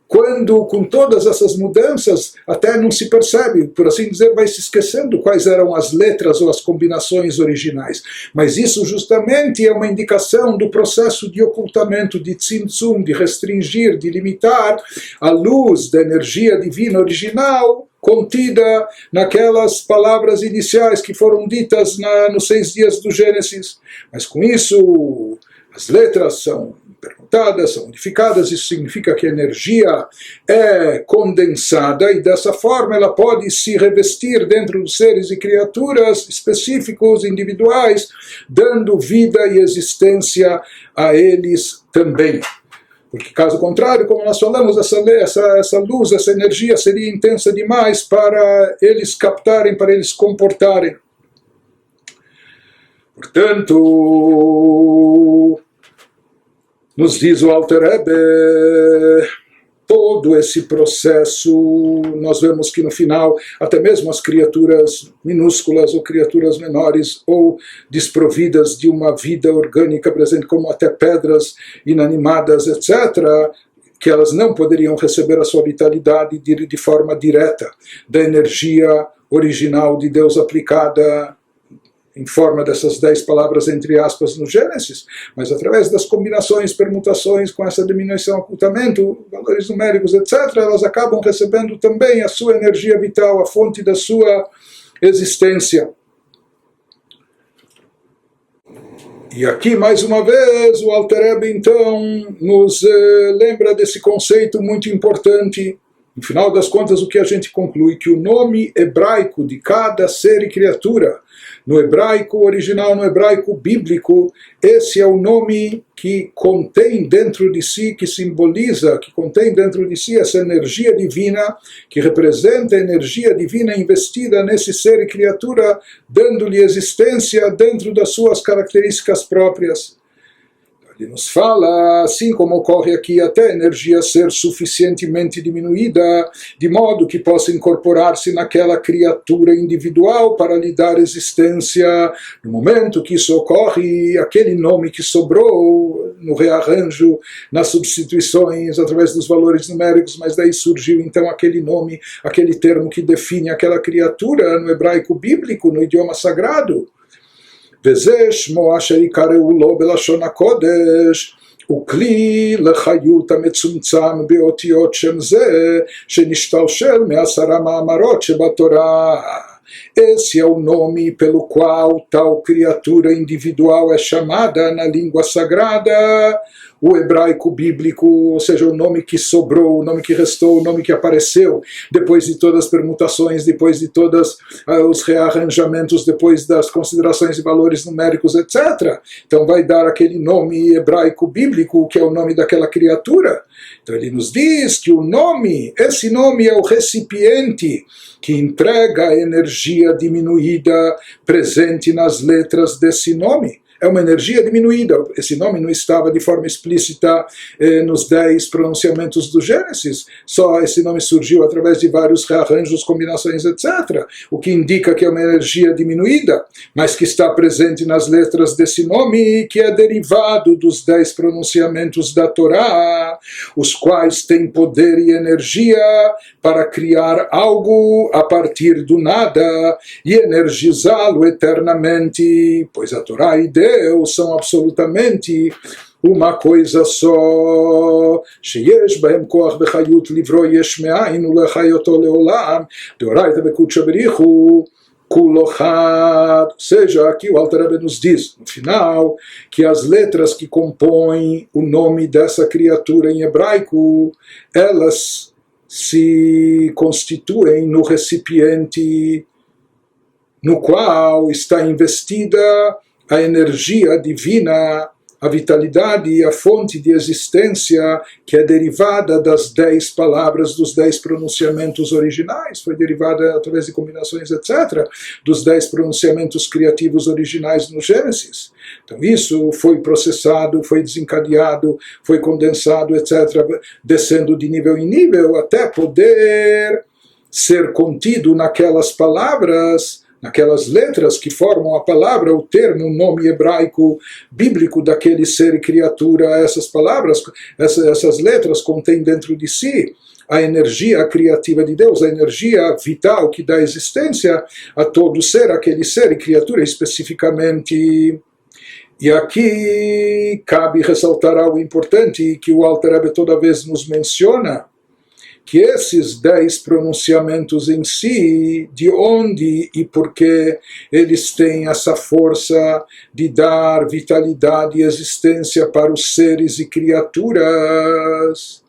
quando com todas essas mudanças até não se percebe, por assim dizer, vai se esquecendo quais eram as letras ou as combinações originais. Mas isso justamente é uma indicação do processo de ocultamento, de tzimtzum, de restringir, de limitar a luz da energia divina original contida naquelas palavras iniciais que foram ditas nos 6 dias do Gênesis. Mas com isso as letras são permutadas, são unificadas, isso significa que a energia é condensada e dessa forma ela pode se revestir dentro dos seres e criaturas específicos, individuais, dando vida e existência a eles também. Porque caso contrário, como nós falamos, essa luz, essa energia seria intensa demais para eles captarem, para eles comportarem. Portanto, nos diz o Alter Rebbe, todo esse processo, nós vemos que no final, até mesmo as criaturas minúsculas ou criaturas menores ou desprovidas de uma vida orgânica presente, como até pedras inanimadas, etc., que elas não poderiam receber a sua vitalidade de forma direta da energia original de Deus aplicada em forma dessas 10 palavras entre aspas no Gênesis, mas através das combinações, permutações com essa diminuição, ocultamento, valores numéricos, etc., elas acabam recebendo também a sua energia vital, a fonte da sua existência. E aqui, mais uma vez, o Alter Rebbe, então, nos lembra desse conceito muito importante. No final das contas, o que a gente conclui? Que o nome hebraico de cada ser e criatura, no hebraico original, no hebraico bíblico, esse é o nome que contém dentro de si, que simboliza, que contém dentro de si essa energia divina, que representa a energia divina investida nesse ser e criatura, dando-lhe existência dentro das suas características próprias. Ele nos fala, assim como ocorre aqui, até a energia ser suficientemente diminuída, de modo que possa incorporar-se naquela criatura individual para lhe dar existência. No momento que isso ocorre, aquele nome que sobrou no rearranjo, nas substituições, através dos valores numéricos, mas daí surgiu então aquele nome, aquele termo que define aquela criatura no hebraico bíblico, no idioma sagrado. וזה שמו אשר יקראו לו בלשון הקודש, וכלי לחיות המצומצם באותיות שם זה, שנשתלשל מ10 מאמרות שבתורה. Esse é o nome pelo qual tal criatura individual é chamada na língua sagrada, o hebraico bíblico, ou seja, o nome que sobrou, o nome que restou, o nome que apareceu, depois de todas as permutações, depois de todos os rearranjamentos, depois das considerações de valores numéricos, etc. Então vai dar aquele nome hebraico bíblico, que é o nome daquela criatura. Então ele nos diz que o nome, esse nome é o recipiente que entrega a energia diminuída presente nas letras desse nome. É uma energia diminuída. Esse nome não estava de forma explícita nos 10 pronunciamentos do Gênesis. Só esse nome surgiu através de vários rearranjos, combinações, etc. O que indica que é uma energia diminuída, mas que está presente nas letras desse nome, que é derivado dos 10 pronunciamentos da Torá, os quais têm poder e energia para criar algo a partir do nada e energizá-lo eternamente, pois a Torá e Deus são absolutamente uma coisa só. שיש בהם כוח וחיות לברוא יש מאין ולחיותו לעולם, דאורייתא בקודשא בריחו כולו חד. Ou seja, aqui o Alter Rebbe nos diz, no final, que as letras que compõem o nome dessa criatura em hebraico, elas se constituem no recipiente no qual está investida a energia divina, a vitalidade e a fonte de existência que é derivada das 10 palavras, dos 10 pronunciamentos originais, foi derivada através de combinações, etc., dos 10 pronunciamentos criativos originais no Gênesis. Então isso foi processado, foi desencadeado, foi condensado, etc., descendo de nível em nível até poder ser contido naquelas palavras, naquelas letras que formam a palavra, o termo, o nome hebraico bíblico daquele ser e criatura. Essas palavras, essas letras contêm dentro de si a energia criativa de Deus, a energia vital que dá existência a todo ser, aquele ser e criatura especificamente. E aqui cabe ressaltar algo importante que o Alter Rebbe toda vez nos menciona, que esses 10 pronunciamentos em si, de onde e por que eles têm essa força de dar vitalidade e existência para os seres e criaturas.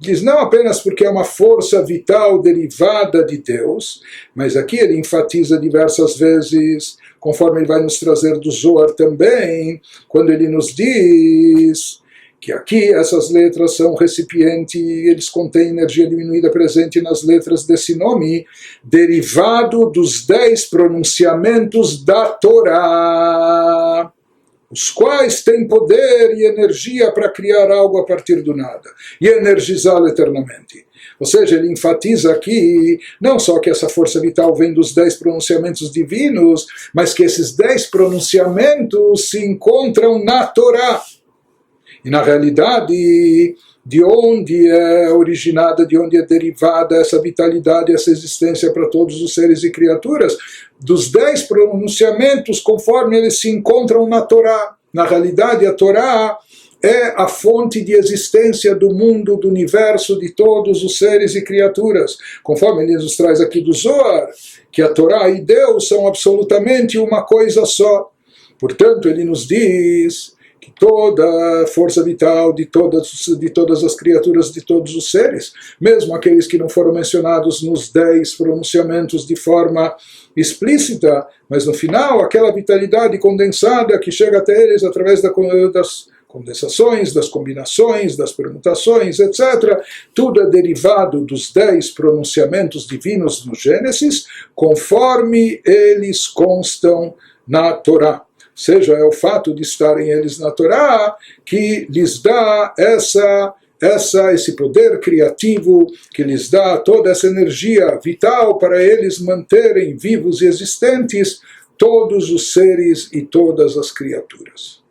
Diz não apenas porque é uma força vital derivada de Deus, mas aqui ele enfatiza diversas vezes, conforme ele vai nos trazer do Zohar também, quando ele nos diz que aqui essas letras são recipiente, eles contêm energia diminuída presente nas letras desse nome, derivado dos 10 pronunciamentos da Torá. os quais têm poder e energia para criar algo a partir do nada e energizá-lo eternamente. Ou seja, ele enfatiza aqui não só que essa força vital vem dos 10 pronunciamentos divinos, mas que esses 10 pronunciamentos se encontram na Torá. E na realidade, de onde é originada, de onde é derivada essa vitalidade, essa existência para todos os seres e criaturas, dos 10 pronunciamentos conforme eles se encontram na Torá. Na realidade, a Torá é a fonte de existência do mundo, do universo, de todos os seres e criaturas. Conforme ele nos traz aqui do Zohar, que a Torá e Deus são absolutamente uma coisa só. Portanto, ele nos diz que toda a força vital de todas as criaturas, de todos os seres, mesmo aqueles que não foram mencionados nos 10 pronunciamentos de forma explícita, mas no final, aquela vitalidade condensada que chega até eles através das condensações, das combinações, das permutações, etc. Tudo é derivado dos 10 pronunciamentos divinos no Gênesis, conforme eles constam na Torá. Ou seja, é o fato de estarem eles na Torá que lhes dá esse poder criativo, que lhes dá toda essa energia vital para eles manterem vivos e existentes todos os seres e todas as criaturas.